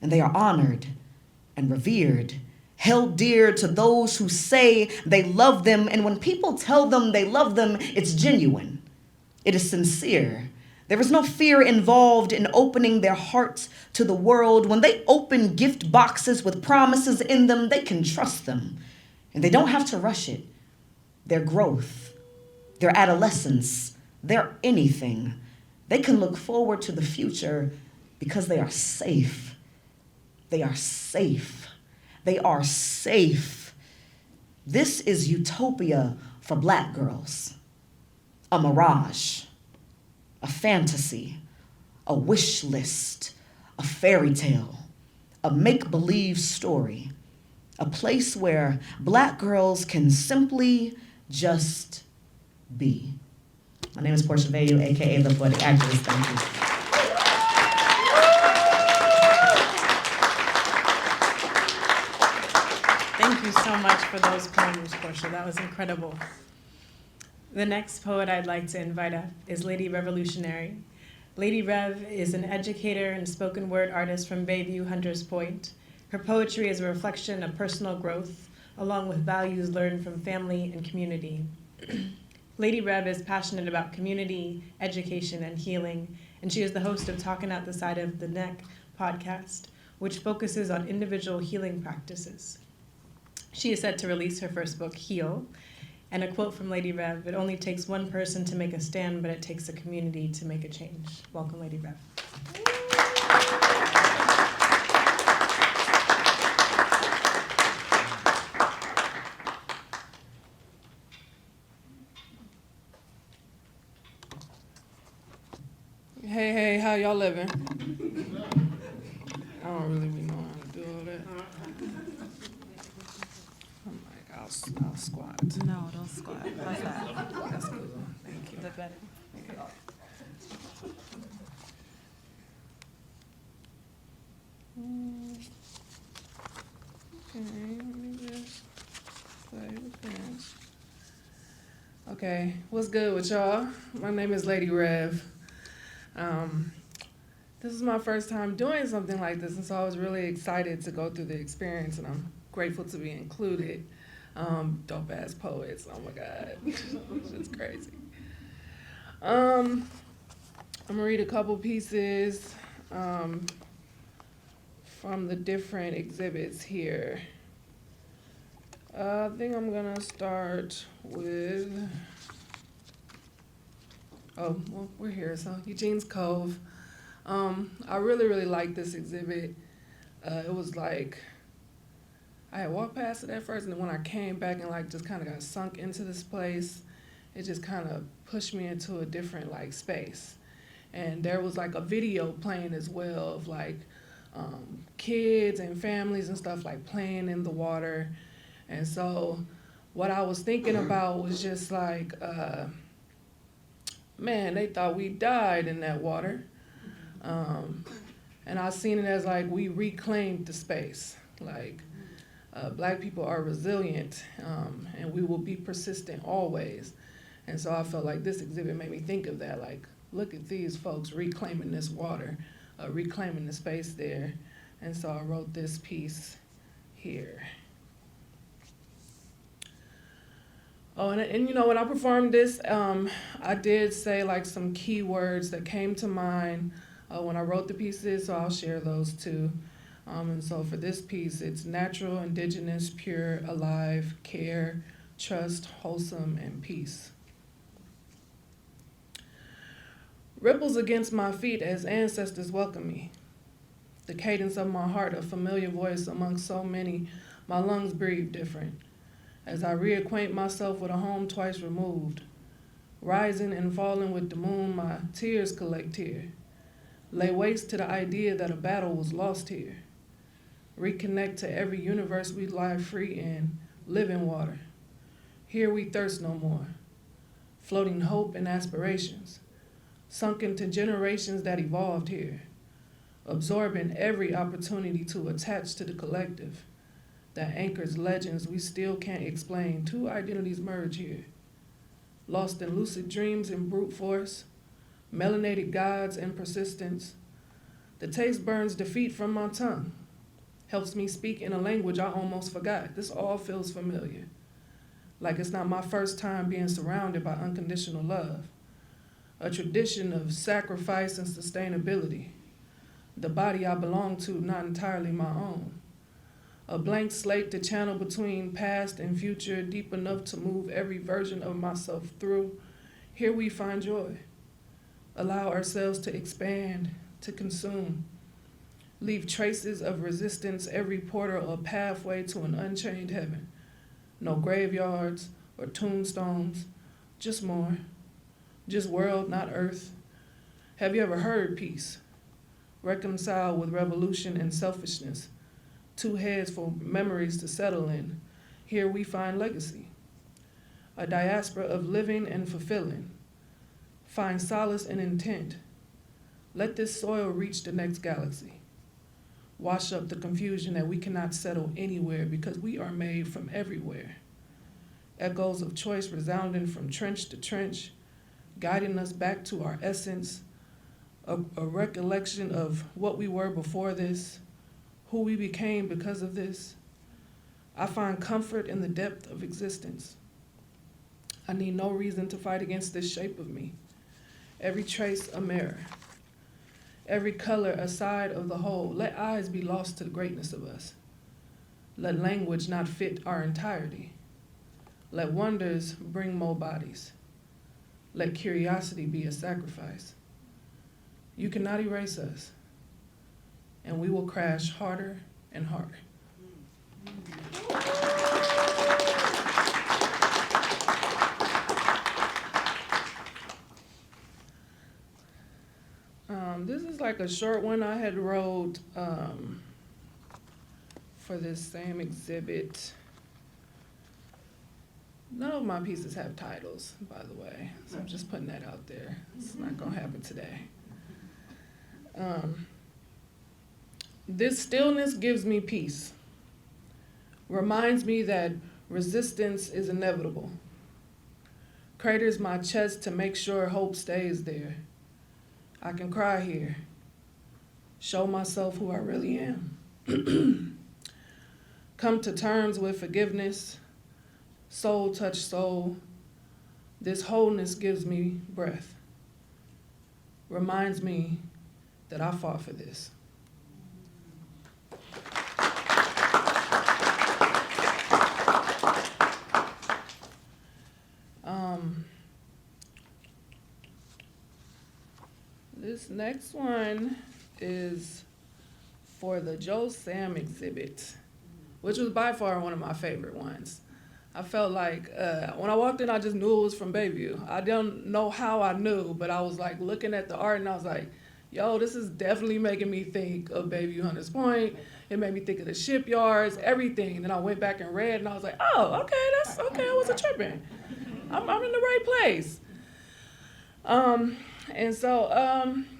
And they are honored and revered, held dear to those who say they love them. And when people tell them they love them, it's genuine. It is sincere. There is no fear involved in opening their hearts to the world. When they open gift boxes with promises in them, they can trust them. And they don't have to rush it. Their growth, their adolescence, their anything. They can look forward to the future because they are safe. They are safe. They are safe. This is utopia for black girls. A mirage, a fantasy, a wish list, a fairy tale, a make-believe story, a place where black girls can simply just be. My name is Porsche Veu, aka the Poetic Activist. Thank you. Thank you so much for those poems, Portia. That was incredible. The next poet I'd like to invite up is Lady Revolutionary. LadiRev is an educator and spoken word artist from Bayview, Hunters Point. Her poetry is a reflection of personal growth, along with values learned from family and community. LadiRev is passionate about community, education, and healing, and she is the host of Talking Out the Side of the Neck podcast, which focuses on individual healing practices. She is set to release her first book, Heal, and a quote from LadiRev: "It only takes one person to make a stand, but it takes a community to make a change." Welcome, LadiRev. Hey, how y'all living? I don't really be knowing how to do all that. I'm like, I'll squat. No, don't squat. How's that? That's cool. Thank you. Is that better? Okay, let me just play with this. Okay, what's good with y'all? My name is LadiRev. This is my first time doing something like this, and so I was really excited to go through the experience, and I'm grateful to be included. Dope ass poets, oh my God, it's crazy. I'm gonna read a couple pieces from the different exhibits here. I think I'm gonna start with, oh, well, we're here, so Eugene's Cove. I really liked this exhibit. It was like, I had walked past it at first, and then when I came back and like just kind of got sunk into this place, it just kind of pushed me into a different like space. And there was like a video playing as well of like kids and families and stuff like playing in the water. And so what I was thinking about was just like, man, they thought we died in that water. And I seen it as like we reclaimed the space. Like black people are resilient, and we will be persistent always. And so I felt like this exhibit made me think of that. Like, look at these folks reclaiming this water, reclaiming the space there. And so I wrote this piece here. Oh, and you know, when I performed this, I did say like some key words that came to mind when I wrote the pieces, so I'll share those too. And so for this piece, it's natural, indigenous, pure, alive, care, trust, wholesome, and peace. Ripples against my feet as ancestors welcome me. The cadence of my heart, a familiar voice among so many, my lungs breathe different. As I reacquaint myself with a home twice removed, rising and falling with the moon, my tears collect here. Lay waste to the idea that a battle was lost here. Reconnect to every universe we lie free in, live in water. Here we thirst no more, floating hope and aspirations, sunk into generations that evolved here, absorbing every opportunity to attach to the collective that anchors legends we still can't explain. Two identities merge here, lost in lucid dreams and brute force, melanated gods and persistence. The taste burns defeat from my tongue, helps me speak in a language I almost forgot. This all feels familiar, like it's not my first time being surrounded by unconditional love, a tradition of sacrifice and sustainability, the body I belong to not entirely my own, a blank slate to channel between past and future, deep enough to move every version of myself through. Here we find joy, allow ourselves to expand, to consume, leave traces of resistance, every portal a pathway to an unchained heaven. No graveyards, or tombstones, just more, just world, not earth. Have you ever heard peace? Reconciled with revolution and selfishness, two heads for memories to settle in. Here we find legacy, a diaspora of living and fulfilling. Find solace in intent. Let this soil reach the next galaxy. Wash up the confusion that we cannot settle anywhere because we are made from everywhere. Echoes of choice resounding from trench to trench, guiding us back to our essence, a recollection of what we were before this, who we became because of this. I find comfort in the depth of existence. I need no reason to fight against this shape of me. Every trace a mirror. Every color a side of the whole. Let eyes be lost to the greatness of us. Let language not fit our entirety. Let wonders bring more bodies. Let curiosity be a sacrifice. You cannot erase us, and we will crash harder and harder. This is like a short one I had wrote for this same exhibit. None of my pieces have titles, by the way, so I'm just putting that out there. It's not gonna happen today. This stillness gives me peace, reminds me that resistance is inevitable, craters my chest to make sure hope stays there. I can cry here, show myself who I really am. Come to terms with forgiveness, soul touch soul. This wholeness gives me breath, reminds me that I fought for this. This next one is for the Joe Sam exhibit, which was by far one of my favorite ones. I felt like when I walked in, I just knew it was from Bayview. I don't know how I knew, but I was like looking at the art and I was like, yo, this is definitely making me think of Bayview Hunters Point. It made me think of the shipyards, everything. And then I went back and read and I was like, oh, okay, that's okay, I wasn't tripping. I'm in the right place. And so,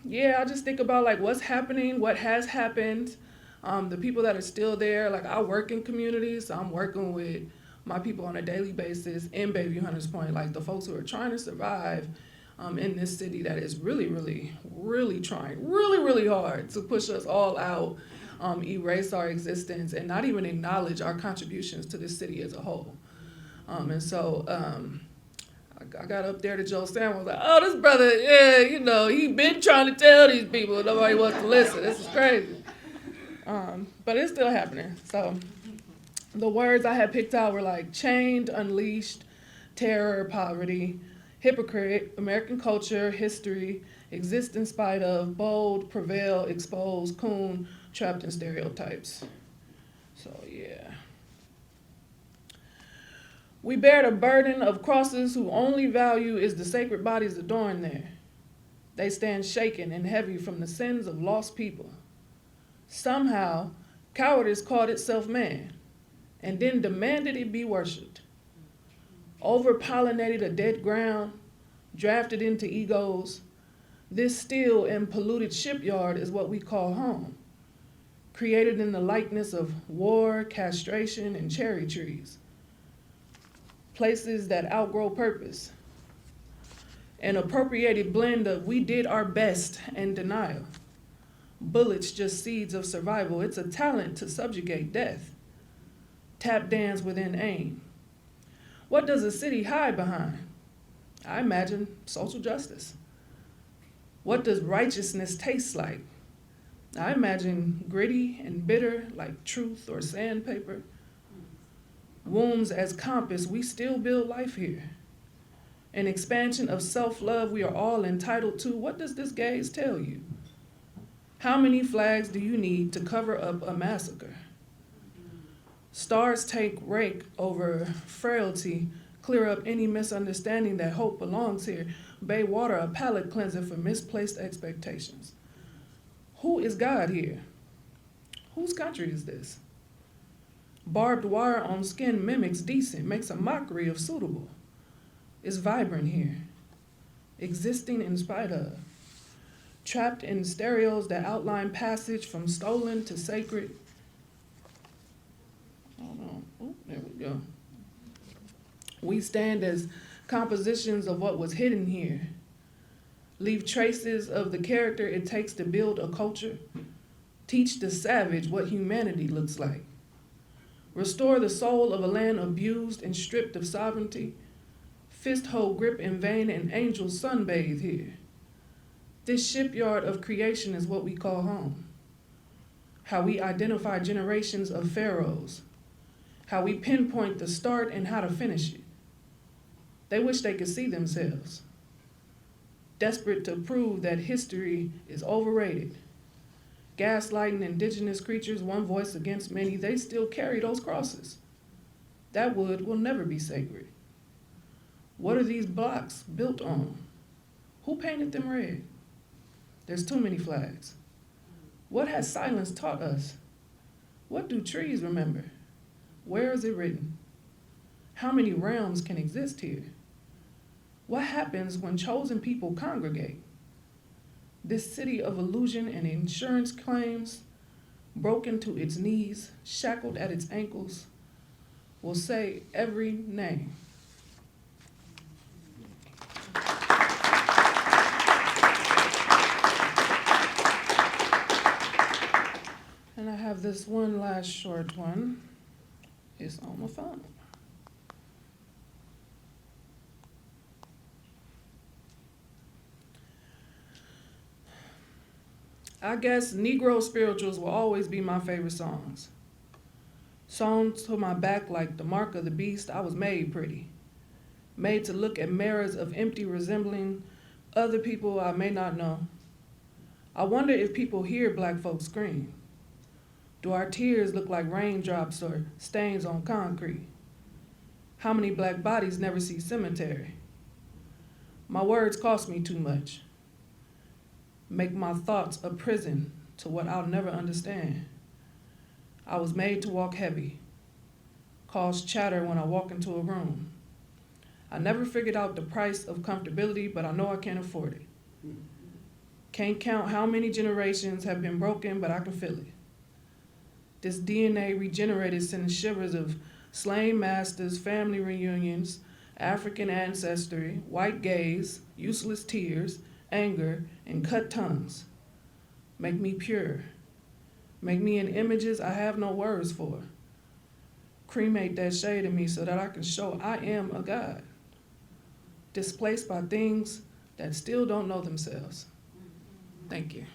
yeah, I just think about like what's happening, what has happened, the people that are still there. Like I work in communities, so I'm working with my people on a daily basis in Bayview Hunters Point, like the folks who are trying to survive in this city that is really, really, really trying really, really hard to push us all out, erase our existence, and not even acknowledge our contributions to this city as a whole. And so I got up there to Joe Sam, I was like, oh, this brother, yeah, you know, he been trying to tell these people, nobody wants to listen. This is crazy. But it's still happening. So the words I had picked out were like chained, unleashed, terror, poverty, hypocrite, American culture, history, exist in spite of, bold, prevail, expose, coon, trapped in stereotypes. So yeah. We bear the burden of crosses whose only value is the sacred bodies adorned there. They stand shaken and heavy from the sins of lost people. Somehow, cowardice called itself man, and then demanded it be worshipped. Over-pollinated a dead ground, drafted into egos. This still and polluted shipyard is what we call home, created in the likeness of war, castration, and cherry trees. Places that outgrow purpose. An appropriated blend of we did our best and denial. Bullets just seeds of survival. It's a talent to subjugate death. Tap dance within aim. What does a city hide behind? I imagine social justice. What does righteousness taste like? I imagine gritty and bitter like truth or sandpaper. Wombs as compass, we still build life here. An expansion of self-love we are all entitled to. What does this gaze tell you? How many flags do you need to cover up a massacre? Stars take rake over frailty, Clear up any misunderstanding that hope belongs here. Bay water a palate cleanser for misplaced expectations. Who is God here? Whose country is this? Barbed wire on skin mimics decent, makes a mockery of suitable. Is vibrant here, existing in spite of. Trapped in stereos that outline passage from stolen to sacred. Hold on. Oh, there we go. We stand as compositions of what was hidden here. Leave traces of the character it takes to build a culture. Teach the savage what humanity looks like. Restore the soul of a land abused and stripped of sovereignty. Fist hold grip in vain and angels sunbathe here. This shipyard of creation is what we call home. How we identify generations of pharaohs. How we pinpoint the start and how to finish it. They wish they could see themselves. Desperate to prove that history is overrated. Gaslighting indigenous creatures, one voice against many, they still carry those crosses. That wood will never be sacred. What are these blocks built on? Who painted them red? There's too many flags. What has silence taught us? What do trees remember? Where is it written? How many realms can exist here? What happens when chosen people congregate? This city of illusion and insurance claims, broken to its knees, shackled at its ankles, will say every name. And I have this one last short one. It's on my phone. I guess Negro spirituals will always be my favorite songs. Sewn to my back like the mark of the beast, I was made pretty. Made to look at mirrors of empty resembling other people I may not know. I wonder if people hear black folks scream. Do our tears look like raindrops or stains on concrete? How many black bodies never see cemetery? My words cost me too much. Make my thoughts a prison to what I'll never understand. I was made to walk heavy, cause chatter when I walk into a room. I never figured out the price of comfortability, but I know I can't afford it. Can't count how many generations have been broken, but I can feel it. This DNA regenerated sends shivers of slain masters, family reunions, African ancestry, white gaze, useless tears, anger, and cut tongues. Make me pure. Make me in images I have no words for. Cremate that shade in me so that I can show I am a God. Displaced by things that still don't know themselves. Thank you.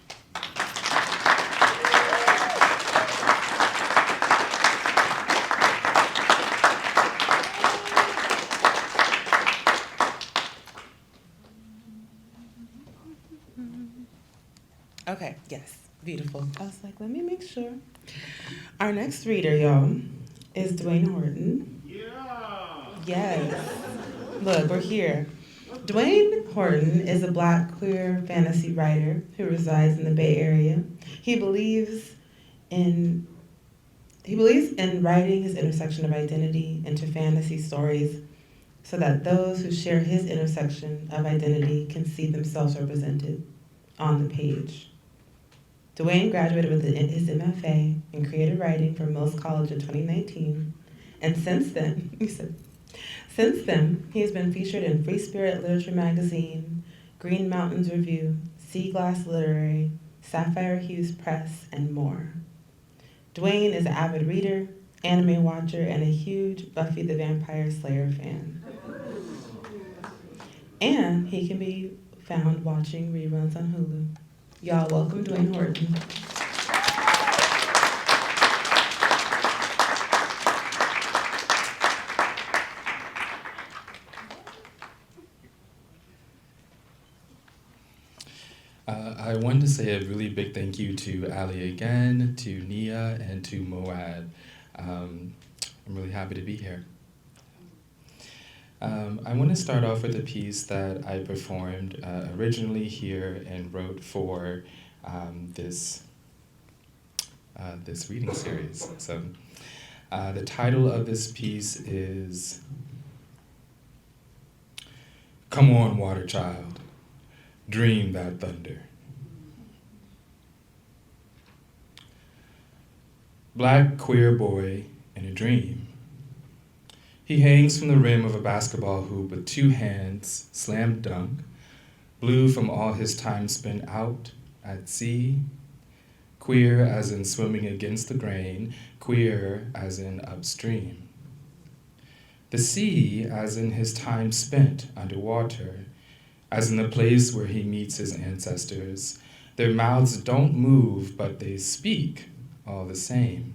Okay, yes, beautiful. I was like, let me make sure. Our next reader, y'all, is Duane Horton. Yeah. Yes. Look, we're here. Duane Horton is a Black queer fantasy writer who resides in the Bay Area. He believes in writing his intersection of identity into fantasy stories so that those who share his intersection of identity can see themselves represented on the page. Duane graduated with his MFA in creative writing from Mills College in 2019, and since then, he has been featured in Free Spirit Literature Magazine, Green Mountains Review, Sea Glass Literary, Sapphire Hughes Press, and more. Duane is an avid reader, anime watcher, and a huge Buffy the Vampire Slayer fan. And he can be found watching reruns on Hulu. Y'all welcome Duane Horton. I wanted to say a really big thank you to Ali again, to Nia, and to MoAD. I'm really happy to be here. I want to start off with a piece that I performed originally here and wrote for this reading series. So the title of this piece is "Come On, Water Child, Dream That Thunder." Black queer boy in a dream. He hangs from the rim of a basketball hoop with two hands, slam dunk, blue from all his time spent out at sea, queer as in swimming against the grain, queer as in upstream. The sea as in his time spent underwater, as in the place where he meets his ancestors. Their mouths don't move, but they speak all the same.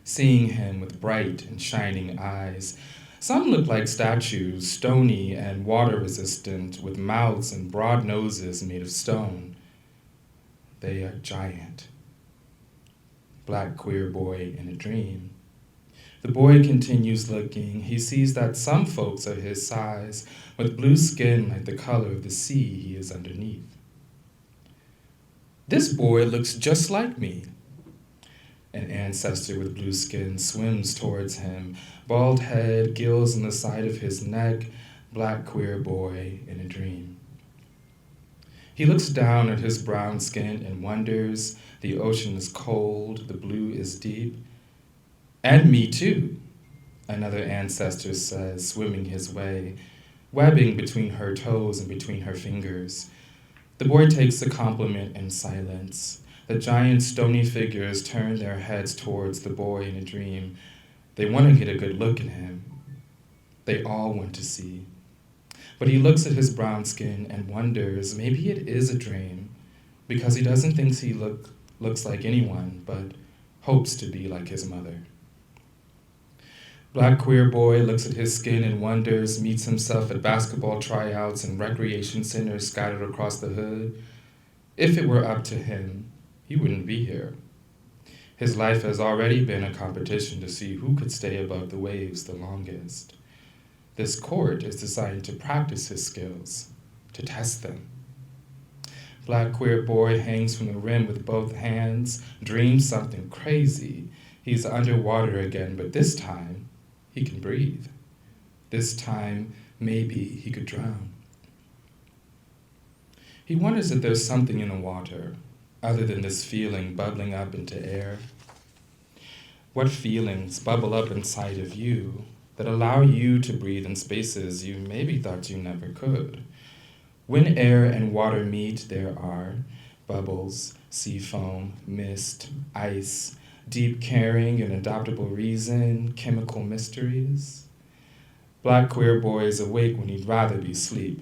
Seeing him with bright and shining eyes, some look like statues, stony and water-resistant, with mouths and broad noses made of stone. They are giant. Black queer boy in a dream. The boy continues looking. He sees that some folks are his size, with blue skin like the color of the sea he is underneath. This boy looks just like me. An ancestor with blue skin swims towards him, bald head, gills on the side of his neck, black queer boy in a dream. He looks down at his brown skin and wonders, the ocean is cold, the blue is deep. And me too, another ancestor says, swimming his way, webbing between her toes and between her fingers. The boy takes the compliment in silence. The giant stony figures turn their heads towards the boy in a dream. They want to get a good look at him. They all want to see. But he looks at his brown skin and wonders, maybe it is a dream, because he doesn't think he looks like anyone, but hopes to be like his mother. Black queer boy looks at his skin and wonders, meets himself at basketball tryouts and recreation centers scattered across the hood. If it were up to him, he wouldn't be here. His life has already been a competition to see who could stay above the waves the longest. This court is designed to practice his skills, to test them. Black queer boy hangs from the rim with both hands, dreams something crazy. He's underwater again, but this time he can breathe. This time, maybe he could drown. He wonders if there's something in the water, other than this feeling bubbling up into air. What feelings bubble up inside of you that allow you to breathe in spaces you maybe thought you never could? When air and water meet, there are bubbles, sea foam, mist, ice, deep caring and adoptable reason, chemical mysteries. Black queer boy is awake when he'd rather be asleep.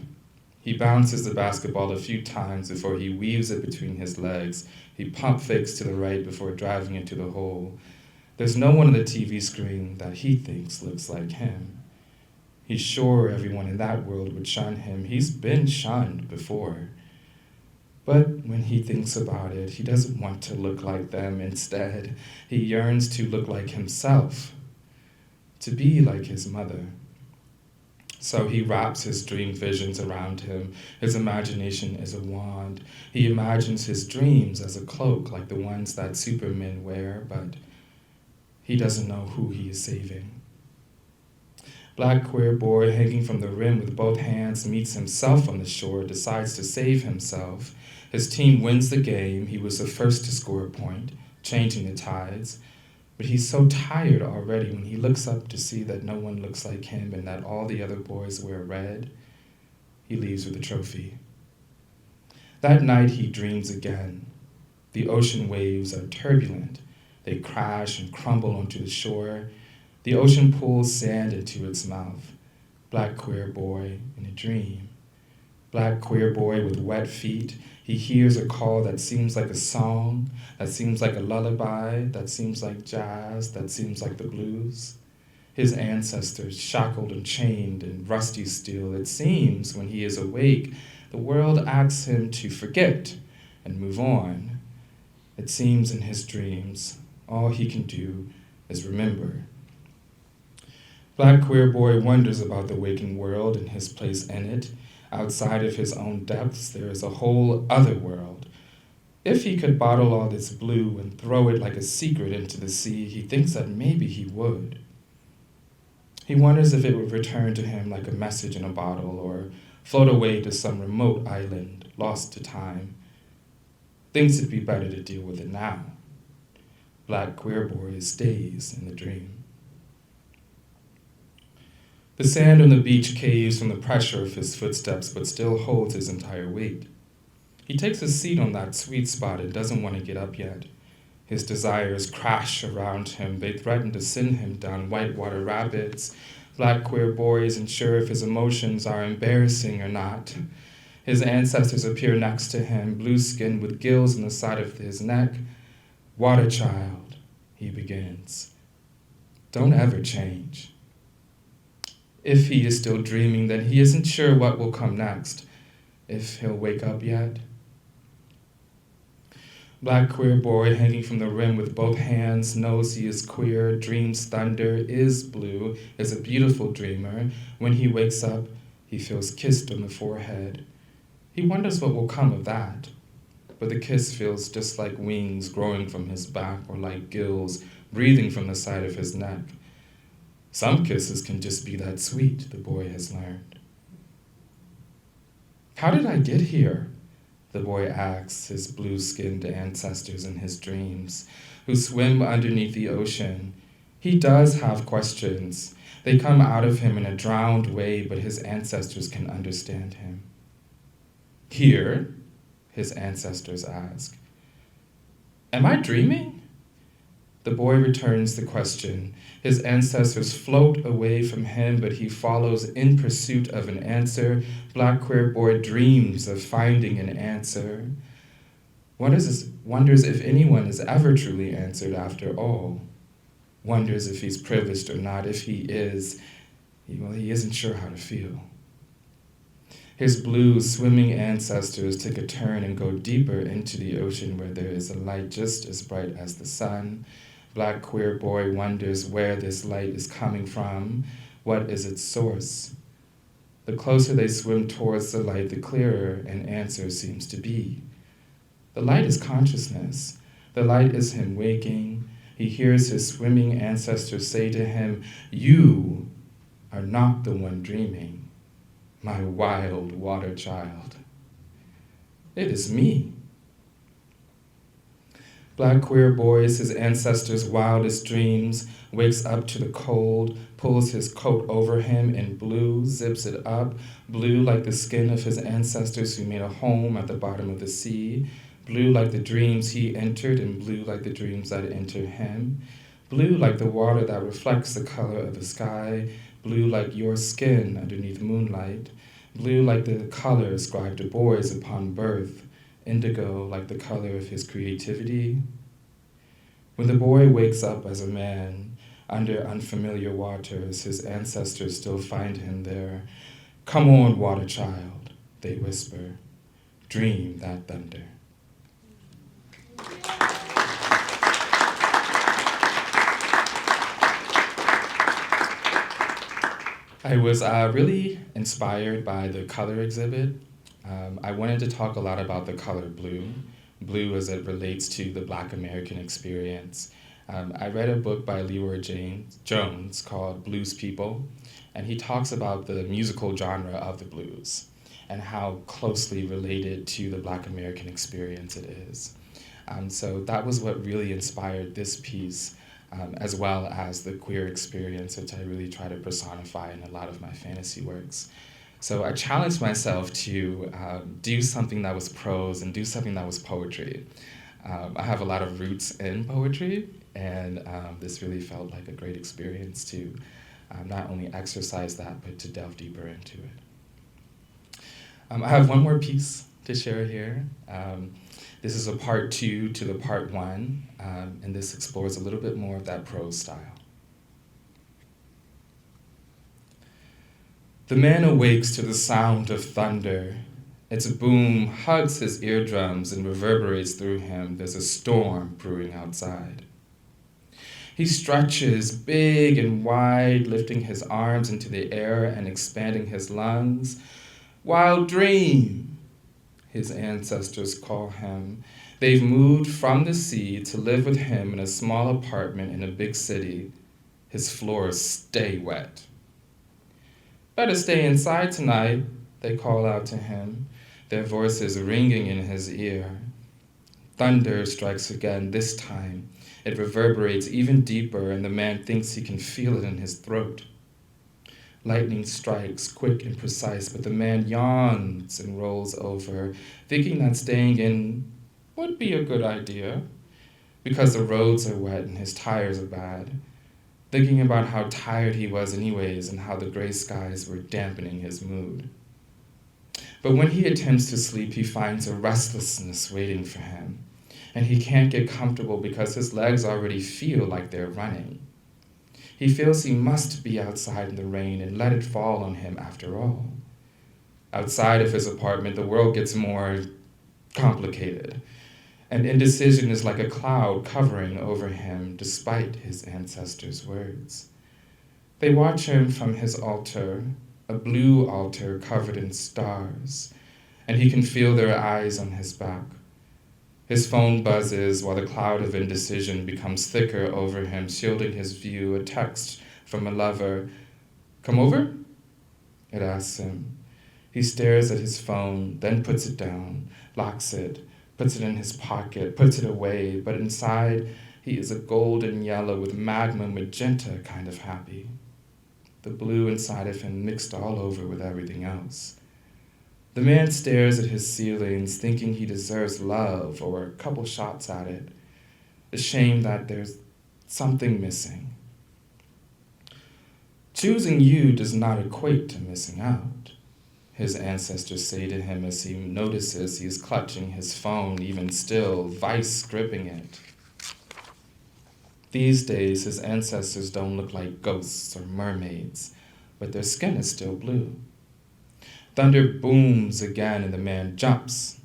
He bounces the basketball a few times before he weaves it between his legs. He pump fakes to the right before driving into the hole. There's no one on the TV screen that he thinks looks like him. He's sure everyone in that world would shun him. He's been shunned before. But when he thinks about it, he doesn't want to look like them. Instead, he yearns to look like himself, to be like his mother. So he wraps his dream visions around him. His imagination is a wand. He imagines his dreams as a cloak like the ones that supermen wear, but he doesn't know who he is saving. Black queer boy hanging from the rim with both hands meets himself on the shore, decides to save himself. His team wins the game. He was the first to score a point, changing the tides. But he's so tired already when he looks up to see that no one looks like him and that all the other boys wear red. He leaves with a trophy. That night he dreams again. The ocean waves are turbulent. They crash and crumble onto the shore. The ocean pulls sand into its mouth. Black queer boy in a dream. Black queer boy with wet feet. He hears a call that seems like a song, that seems like a lullaby, that seems like jazz, that seems like the blues. His ancestors shackled and chained in rusty steel. It seems when he is awake, the world asks him to forget and move on. It seems in his dreams, all he can do is remember. Black queer boy wonders about the waking world and his place in it. Outside of his own depths, there is a whole other world. If he could bottle all this blue and throw it like a secret into the sea, he thinks that maybe he would. He wonders if it would return to him like a message in a bottle or float away to some remote island, lost to time. Thinks it'd be better to deal with it now. Black queer boy stays in the dream. The sand on the beach caves from the pressure of his footsteps, but still holds his entire weight. He takes a seat on that sweet spot and doesn't want to get up yet. His desires crash around him. They threaten to send him down whitewater rapids. Black queer boy isn't sure if his emotions are embarrassing or not. His ancestors appear next to him, blue-skinned with gills on the side of his neck. Water child, he begins. Don't ever change. If he is still dreaming, then he isn't sure what will come next, if he'll wake up yet. Black queer boy hanging from the rim with both hands, knows he is queer, dreams thunder, is blue, is a beautiful dreamer. When he wakes up, he feels kissed on the forehead. He wonders what will come of that, but the kiss feels just like wings growing from his back or like gills breathing from the side of his neck. Some kisses can just be that sweet, the boy has learned. How did I get here? The boy asks his blue-skinned ancestors in his dreams, who swim underneath the ocean. He does have questions. They come out of him in a drowned way, but his ancestors can understand him. Here, his ancestors ask. Am I dreaming? The boy returns the question. His ancestors float away from him, but he follows in pursuit of an answer. Black queer boy dreams of finding an answer. Wonders if anyone is ever truly answered after all. Wonders if he's privileged or not. If he is, well, he isn't sure how to feel. His blue swimming ancestors take a turn and go deeper into the ocean where there is a light just as bright as the sun. Black queer boy wonders where this light is coming from. What is its source? The closer they swim towards the light, the clearer an answer seems to be. The light is consciousness. The light is him waking. He hears his swimming ancestors say to him, "You are not the one dreaming, my wild water child. It is me." Black queer boys, his ancestors' wildest dreams, wakes up to the cold, pulls his coat over him in blue, zips it up, blue like the skin of his ancestors who made a home at the bottom of the sea, blue like the dreams he entered and blue like the dreams that entered him, blue like the water that reflects the color of the sky, blue like your skin underneath moonlight, blue like the color ascribed to boys upon birth, indigo like the color of his creativity. When the boy wakes up as a man under unfamiliar waters, his ancestors still find him there. "Come on, water child," they whisper. "Dream that thunder." I was really inspired by the color exhibit. I wanted to talk a lot about the color blue as it relates to the Black American experience. I read a book by Leroy Jones called Blues People, and he talks about the musical genre of the blues and how closely related to the Black American experience it is. So that was what really inspired this piece, as well as the queer experience, which I really try to personify in a lot of my fantasy works. So I challenged myself to do something that was prose and do something that was poetry. I have a lot of roots in poetry, and this really felt like a great experience to not only exercise that, but to delve deeper into it. I have one more piece to share here. This is a part 2 to the part 1, and this explores a little bit more of that prose style. The man awakes to the sound of thunder. Its boom hugs his eardrums and reverberates through him. There's a storm brewing outside. He stretches big and wide, lifting his arms into the air and expanding his lungs. Wild Dream, his ancestors call him. They've moved from the sea to live with him in a small apartment in a big city. His floors stay wet. Better stay inside tonight, they call out to him, their voices ringing in his ear. Thunder strikes again, this time. It reverberates even deeper, and the man thinks he can feel it in his throat. Lightning strikes, quick and precise, but the man yawns and rolls over, thinking that staying in would be a good idea, because the roads are wet and his tires are bad. Thinking about how tired he was anyways and how the gray skies were dampening his mood. But when he attempts to sleep, he finds a restlessness waiting for him, and he can't get comfortable because his legs already feel like they're running. He feels he must be outside in the rain and let it fall on him after all. Outside of his apartment, the world gets more complicated, and indecision is like a cloud covering over him despite his ancestors' words. They watch him from his altar, a blue altar covered in stars, and he can feel their eyes on his back. His phone buzzes while the cloud of indecision becomes thicker over him, shielding his view. A text from a lover. Come over? It asks him. He stares at his phone, then puts it down, locks it, puts it in his pocket, puts it away, but inside he is a golden yellow with magma magenta kind of happy. The blue inside of him mixed all over with everything else. The man stares at his ceilings, thinking he deserves love or a couple shots at it, ashamed that there's something missing. Choosing you does not equate to missing out, his ancestors say to him as he notices he is clutching his phone, even still, vice gripping it. These days, his ancestors don't look like ghosts or mermaids, but their skin is still blue. Thunder booms again and the man jumps.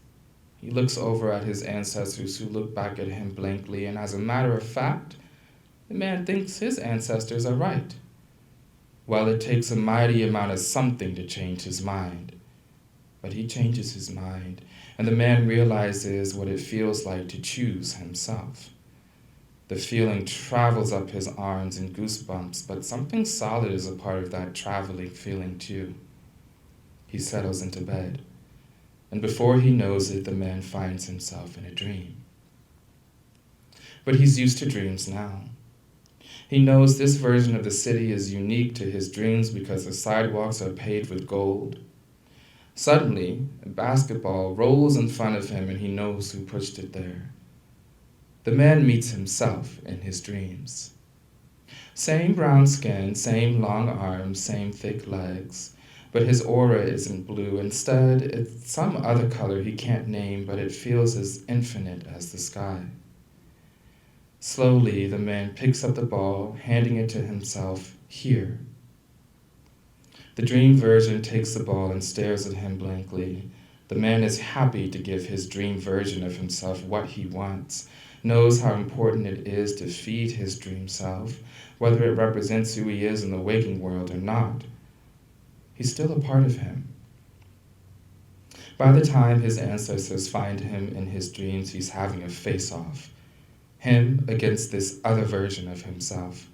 He looks over at his ancestors who look back at him blankly, and as a matter of fact, the man thinks his ancestors are right. Well, it takes a mighty amount of something to change his mind. But he changes his mind, and the man realizes what it feels like to choose himself. The feeling travels up his arms in goosebumps, but something solid is a part of that traveling feeling too. He settles into bed, and before he knows it, the man finds himself in a dream. But he's used to dreams now. He knows this version of the city is unique to his dreams because the sidewalks are paved with gold. Suddenly, a basketball rolls in front of him and he knows who pushed it there. The man meets himself in his dreams. Same brown skin, same long arms, same thick legs, but his aura isn't blue. Instead, it's some other color he can't name, but it feels as infinite as the sky. Slowly, the man picks up the ball, handing it to himself, here. The dream version takes the ball and stares at him blankly. The man is happy to give his dream version of himself what he wants, knows how important it is to feed his dream self, whether it represents who he is in the waking world or not. He's still a part of him. By the time his ancestors find him in his dreams, he's having a face-off. Him against this other version of himself.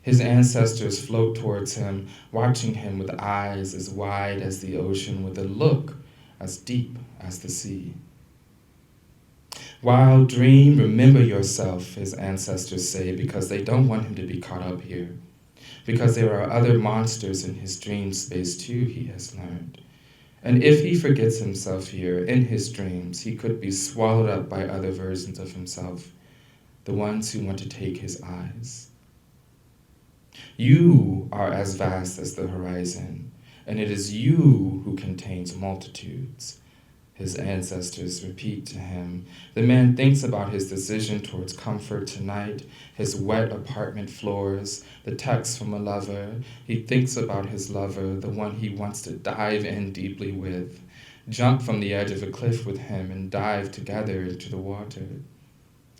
His ancestors float towards him, watching him with eyes as wide as the ocean, with a look as deep as the sea. Wild dream, remember yourself, his ancestors say, because they don't want him to be caught up here. Because there are other monsters in his dream space too, he has learned. And if he forgets himself here, in his dreams, he could be swallowed up by other versions of himself, the ones who want to take his eyes. You are as vast as the horizon, and it is you who contains multitudes, his ancestors repeat to him. The man thinks about his decision towards comfort tonight, his wet apartment floors, the text from a lover. He thinks about his lover, the one he wants to dive in deeply with, jump from the edge of a cliff with him and dive together into the water.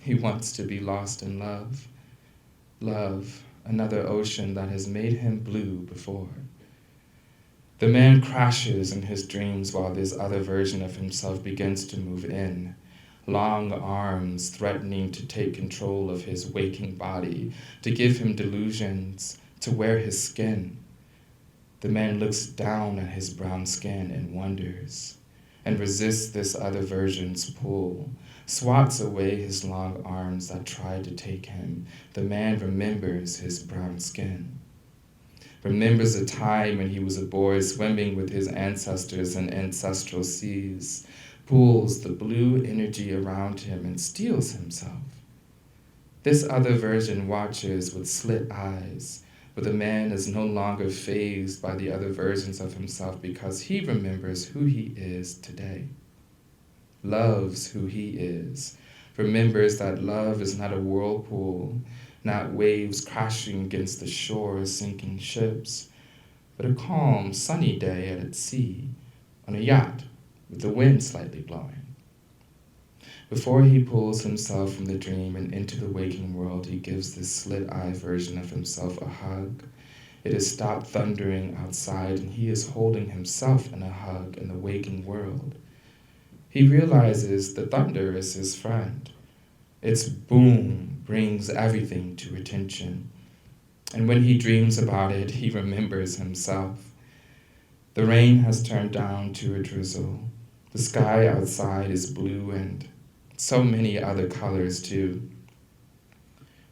He wants to be lost in love. Love, another ocean that has made him blue before. The man crashes in his dreams while this other version of himself begins to move in, long arms threatening to take control of his waking body, to give him delusions, to wear his skin. The man looks down at his brown skin and wonders, and resists this other version's pull, swats away his long arms that try to take him. The man remembers his brown skin, remembers a time when he was a boy swimming with his ancestors in ancestral seas, pulls the blue energy around him and steals himself. This other version watches with slit eyes, but the man is no longer fazed by the other versions of himself because he remembers who he is today, loves who he is, remembers that love is not a whirlpool, not waves crashing against the shore, sinking ships, but a calm, sunny day at sea, on a yacht, with the wind slightly blowing. Before he pulls himself from the dream and into the waking world, he gives this slit-eye version of himself a hug. It has stopped thundering outside, and he is holding himself in a hug in the waking world. He realizes the thunder is his friend. Its boom brings everything to attention. And when he dreams about it, he remembers himself. The rain has turned down to a drizzle. The sky outside is blue and so many other colors too.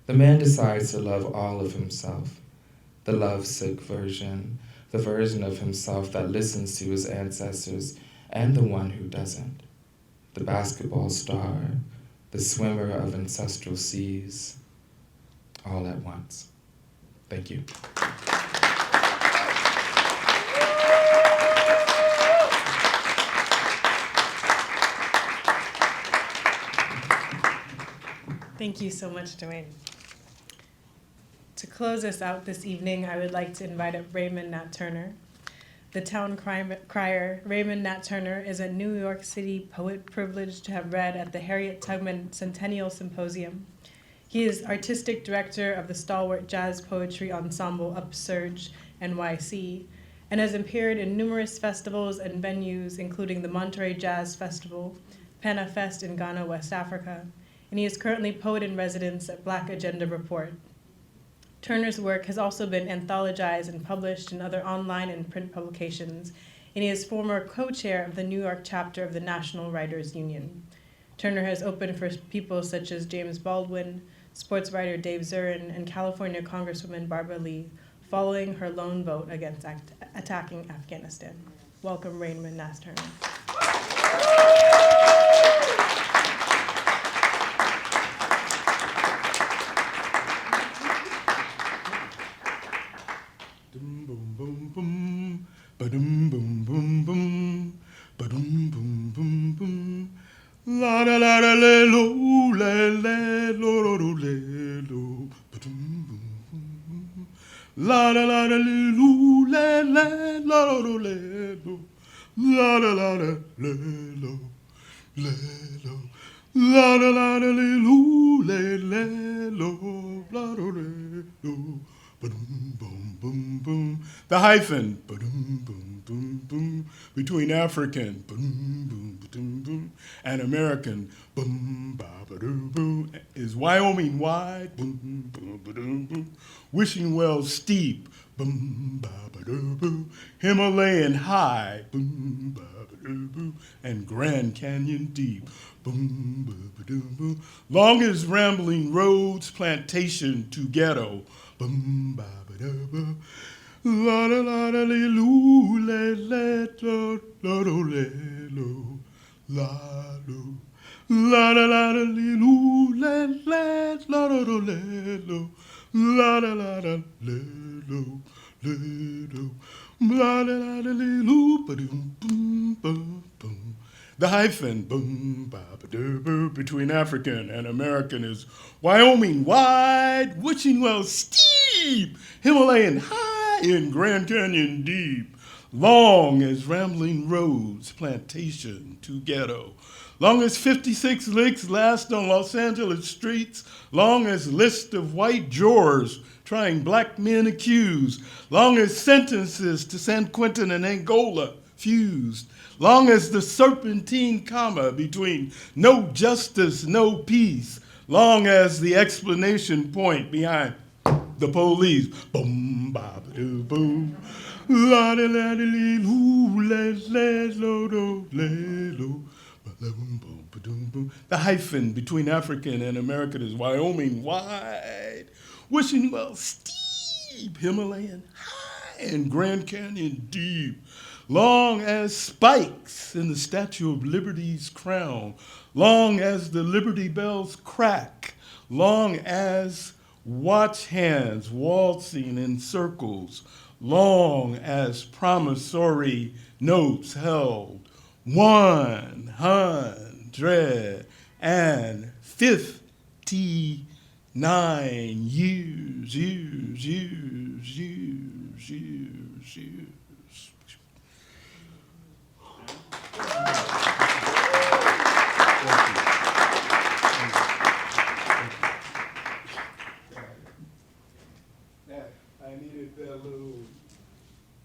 The man decides to love all of himself, the lovesick version, the version of himself that listens to his ancestors, and the one who doesn't, the basketball star, the swimmer of ancestral seas, all at once. Thank you. Thank you so much, Duane. To close us out this evening, I would like to invite up Raymond Nat Turner. The town crier, Raymond Nat Turner, is a New York City poet privileged to have read at the Harriet Tubman Centennial Symposium. He is artistic director of the stalwart jazz poetry ensemble Upsurge NYC, and has appeared in numerous festivals and venues, including the Monterey Jazz Festival, Pana Fest in Ghana, West Africa, and he is currently poet in residence at Black Agenda Report. Turner's work has also been anthologized and published in other online and print publications, and he is former co-chair of the New York chapter of the National Writers Union. Turner has opened for people such as James Baldwin, sports writer Dave Zurin, and California Congresswoman Barbara Lee, following her lone vote against attacking Afghanistan. Welcome, Raymond Nat Turner. Ba-dum boom boom boom, ba-dum boom boom boom, la da la da le lo le lo le lo, ba-dum boom boom, la da la da le lo le lo la da la da le lo, la da la da le lo la do le lo. Boom, boom, boom, boom. The hyphen, boom, boom, boom, boom, between African, boom, boom, boom, boom, and American, boom, ba, ba, doo, boom, is Wyoming wide, boom, boom, boom, boom, Wishing Well steep, boom, ba, ba, doo, boom, Himalayan high, boom, ba, ba, doo, boom, and Grand Canyon deep, boom, ba, ba, doo, boom. Long as rambling roads, plantation to ghetto, bum ba ba da ba, la da la da li loo le le do do le lo, la do, la da la da li loo le le la do le lo, la da la da le lo le do, la da la da li loo ba dum bum bum bum. The hyphen, boom, ba, ba, doo, boo, between African and American is Wyoming wide, Wishing Well steep, Himalayan high, and Grand Canyon deep. Long as rambling roads, plantation to ghetto. long as 56 licks last on Los Angeles streets, long as list of white jurors trying black men accused, long as sentences to San Quentin and Angola fused, long as the serpentine comma between no justice, no peace, long as the explanation point behind the police. Boom, ba doo boom. La da la da lee, loo, le lo do, le lo. The hyphen between African and American is Wyoming wide, wishing well steep, Himalayan high, and Grand Canyon deep. Long as spikes in the Statue of Liberty's crown, long as the Liberty bells crack, long as watch hands waltzing in circles, long as promissory notes held 159 years. I needed that little,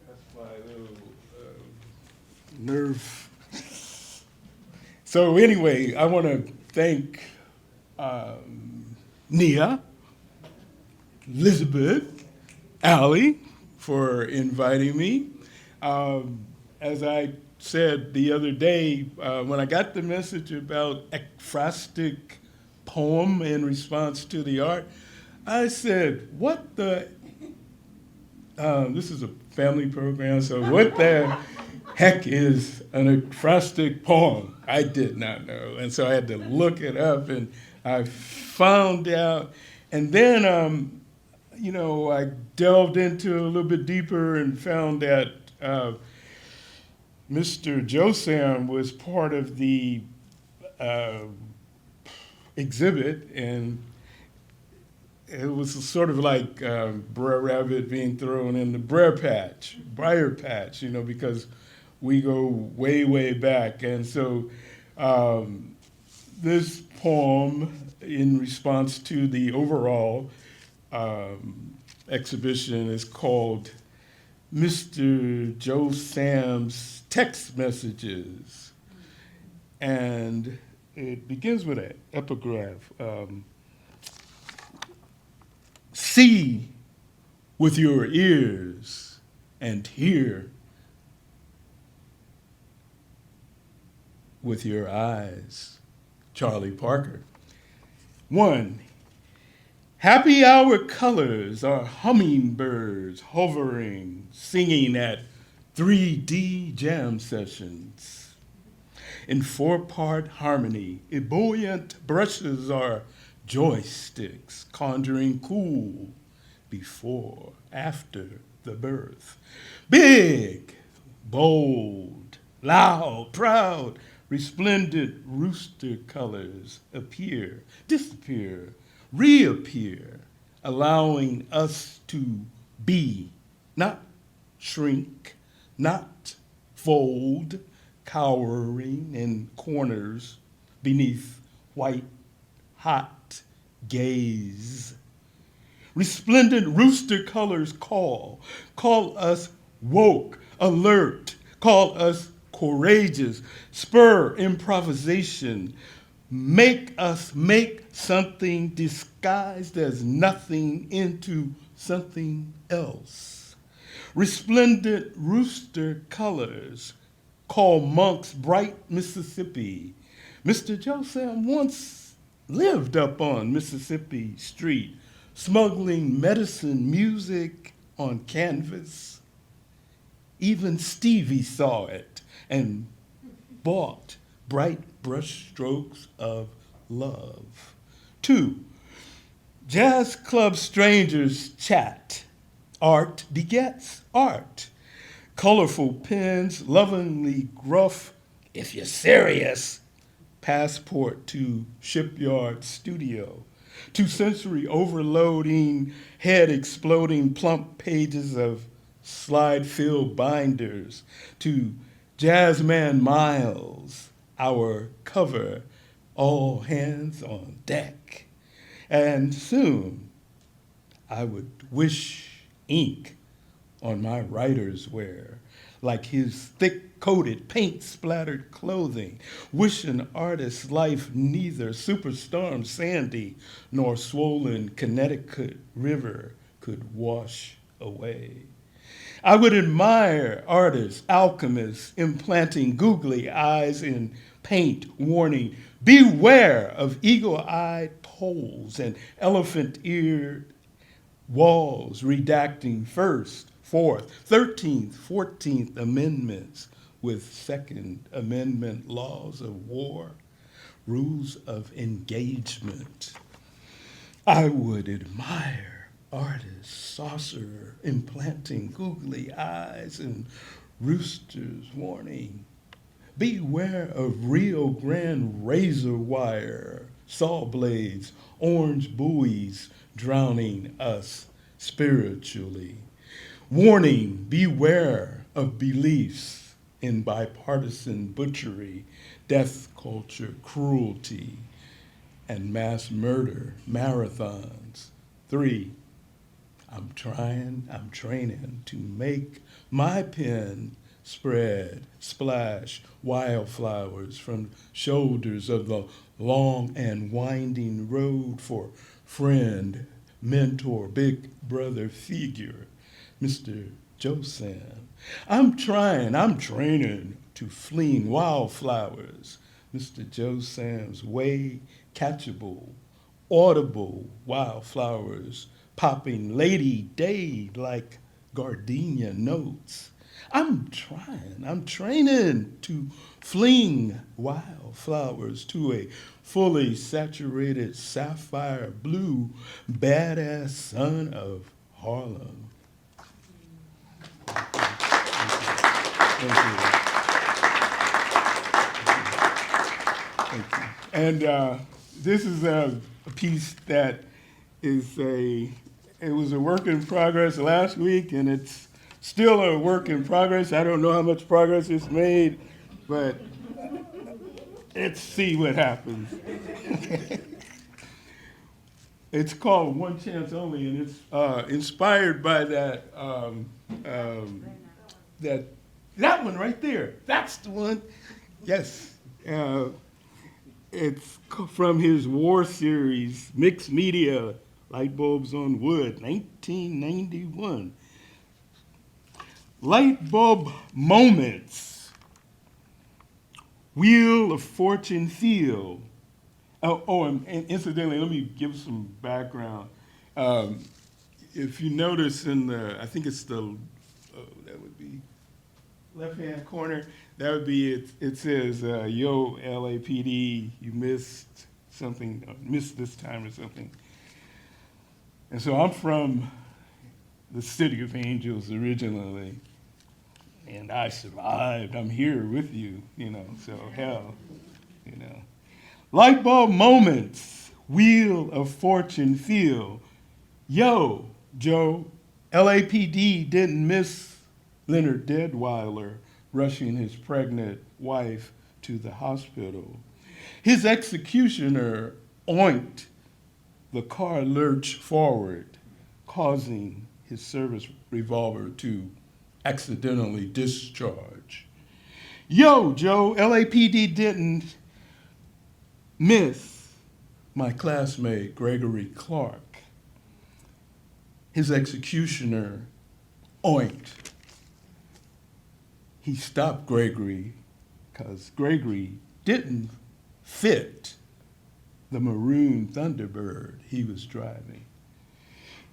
that's my little nerve. So anyway, I want to thank Nia, Elizabeth, Allie for inviting me. As I said the other day, when I got the message about ekphrastic poem in response to the art, I said, what the, this is a family program, so what the heck is an ekphrastic poem? I did not know, and so I had to look it up, and I found out, and then, I delved into it a little bit deeper and found that Mr. Josam was part of the exhibit, and it was sort of like Brer Rabbit being thrown in the briar patch, because we go way, way back. And so this poem, in response to the overall exhibition, is called Mr. Josam's Text Messages. And it begins with an epigraph. See with your ears and hear with your eyes. Charlie Parker. 1. Happy hour colors are hummingbirds hovering, singing at 3D jam sessions. In 4-part harmony, ebullient brushes are joysticks conjuring cool before, after the birth. Big, bold, loud, proud, resplendent rooster colors appear, disappear, reappear, allowing us to be, not shrink, not fold, cowering in corners beneath white, hot gaze. Resplendent rooster colors call us woke, alert, call us courageous, spur improvisation, make us make something disguised as nothing into something else. Resplendent rooster colors call monks bright Mississippi. Mr. Josam once lived up on Mississippi Street, smuggling medicine music on canvas. Even Stevie saw it and bought bright brush strokes of love. 2, jazz club strangers chat. Art begets art. Colorful pens, lovingly gruff, if you're serious, passport to shipyard studio. To sensory overloading, head exploding plump pages of slide-filled binders. To Jazzman Miles, our cover, all hands on deck. And soon I would wish ink on my writer's wear, like his thick-coated, paint-splattered clothing. Wish an artist's life neither Superstorm Sandy nor swollen Connecticut River could wash away. I would admire artists, alchemists, implanting googly eyes in paint, warning, beware of eagle-eyed poles and elephant-eared walls, redacting First, Fourth, 13th, 14th Amendments with Second Amendment laws of war, rules of engagement. I would admire artists, saucer implanting googly eyes and roosters warning, beware of Rio Grande razor wire, saw blades, orange buoys drowning us spiritually. Warning, beware of beliefs in bipartisan butchery, death culture, cruelty, and mass murder marathons. 3, I'm training to make my pen spread, splash wildflowers from shoulders of the long and winding road for friend, mentor, big brother figure, Mr. Joe Sam. I'm training to fling wildflowers, Mr. Joe Sam's way, catchable, audible wildflowers, popping Lady Day like gardenia notes. I'm training to fling wildflowers to a fully saturated sapphire blue badass son of Harlem. Thank you. And this is a piece that it was a work in progress last week, and it's still a work in progress. I don't know how much progress it's made, but let's see what happens. It's called One Chance Only, and it's inspired by that one right there. That's the one. Yes. It's from his war series, Mixed Media, Light Bulbs on Wood, 1991. Light bulb moments. Wheel of Fortune feel. And incidentally, let me give some background. If you notice in I think it's that would be left-hand corner, that would be, it says, yo, LAPD, you missed something, missed this time or something. And so I'm from the City of Angels originally, and I survived. I'm here with you, so hell, Light bulb moments, Wheel of Fortune feel. Yo, Joe, LAPD didn't miss Leonard Deadweiler rushing his pregnant wife to the hospital. His executioner oinked. The car lurched forward, causing his service revolver to accidentally discharge. Yo, Joe, LAPD didn't miss my classmate, Gregory Clark. His executioner oinked. He stopped Gregory because Gregory didn't fit the maroon Thunderbird he was driving.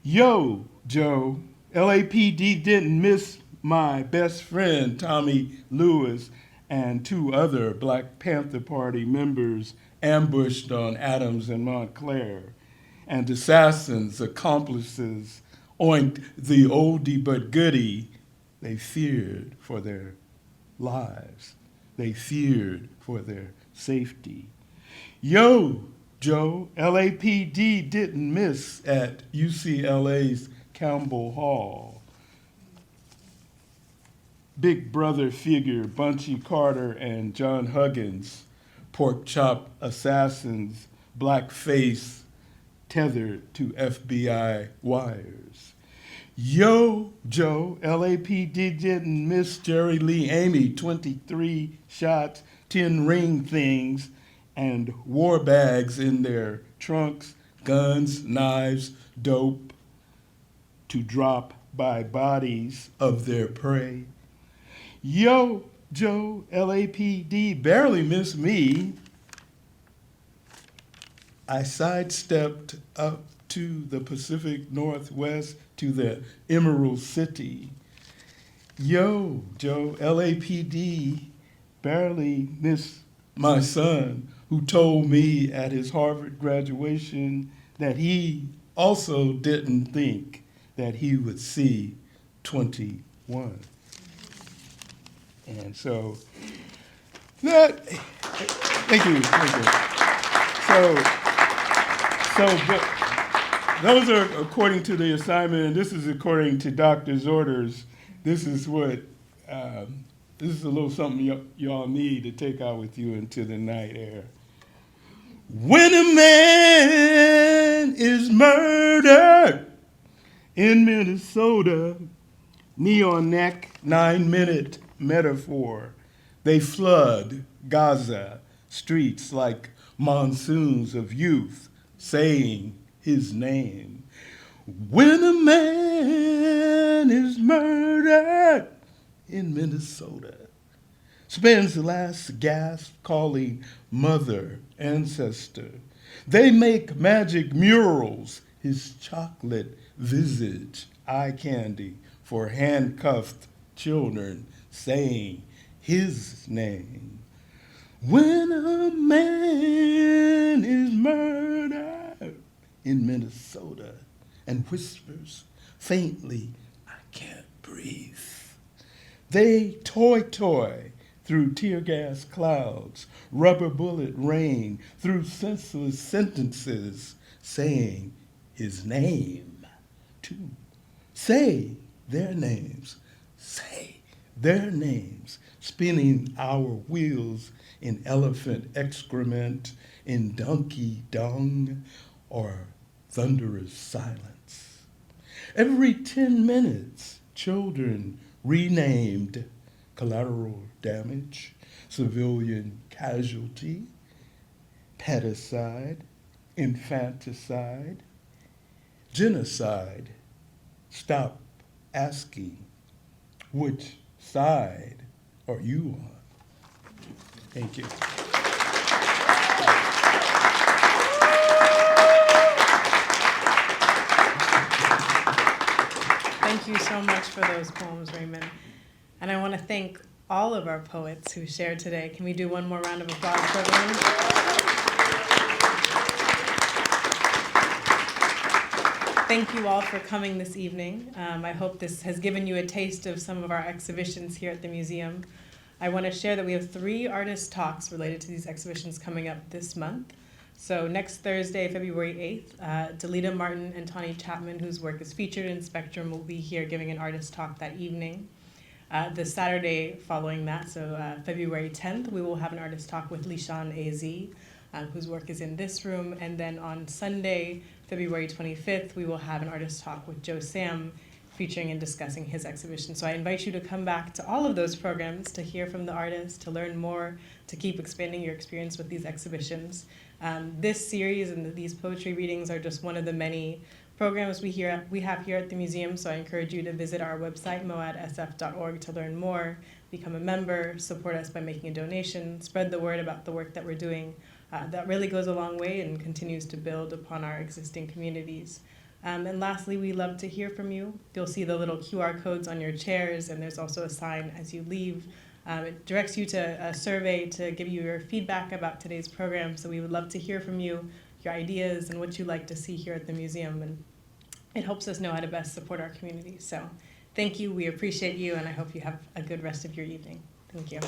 Yo, Joe, LAPD didn't miss my best friend, Tommy Lewis, and 2 other Black Panther Party members ambushed on Adams and Montclair, and assassins, accomplices, oinked the oldie but goodie. They feared for their lives. They feared for their safety. Yo, Joe, LAPD didn't miss at UCLA's Campbell Hall. Big brother figure Bunchy Carter and John Huggins pork chop assassins, black face tethered to FBI wires. Yo, Joe, LAPD didn't miss Jerry Lee Amy, 23 shots, 10 ring things, and war bags in their trunks, guns, knives, dope, to drop by bodies of their prey. Yo, Joe, LAPD barely missed me. I sidestepped up to the Pacific Northwest to the Emerald City. Yo, Joe, LAPD barely missed my son, who told me at his Harvard graduation that he also didn't think that he would see 21. And so that, thank you. So those are according to the assignment, and this is according to doctor's orders. This is what, this is a little something y'all need to take out with you into the night air. When a man is murdered in Minnesota, neon neck, 9-minute metaphor. They flood Gaza streets like monsoons of youth saying his name. When a man is murdered in Minnesota, spends the last gasp calling mother, ancestor. They make magic murals, his chocolate visage, eye candy for handcuffed children saying his name. When a man is murdered in Minnesota and whispers faintly, I can't breathe. They toy through tear gas clouds, rubber bullet rain, through senseless sentences, saying his name too. Say their names, spinning our wheels in elephant excrement, in donkey dung, or thunderous silence. Every 10 minutes, children renamed collateral damage, civilian casualty, pedicide, infanticide, genocide. Stop asking, which side are you on? Thank you. Thank you so much for those poems, Raymond. And I want to thank all of our poets who shared today. Can we do one more round of applause for everyone? Thank you all for coming this evening. I hope this has given you a taste of some of our exhibitions here at the museum. I want to share that we have 3 artist talks related to these exhibitions coming up this month. So next Thursday, February 8th, Delita Martin and Tawny Chapman, whose work is featured in Spectrum, will be here giving an artist talk that evening. The Saturday following that, so February 10th, we will have an artist talk with Lishan A.Z., whose work is in this room. And then on Sunday, February 25th, we will have an artist talk with Joe Sam, featuring and discussing his exhibition. So I invite you to come back to all of those programs to hear from the artists, to learn more, to keep expanding your experience with these exhibitions. This series and these poetry readings are just one of the many programs we have here at the museum, so I encourage you to visit our website, moadsf.org, to learn more, become a member, support us by making a donation, spread the word about the work that we're doing. That really goes a long way and continues to build upon our existing communities. And lastly, we love to hear from you. You'll see the little QR codes on your chairs, and there's also a sign as you leave. It directs you to a survey to give you your feedback about today's program, so we would love to hear from you, your ideas, and what you'd like to see here at the museum. And it helps us know how to best support our community. So thank you, we appreciate you, and I hope you have a good rest of your evening. Thank you.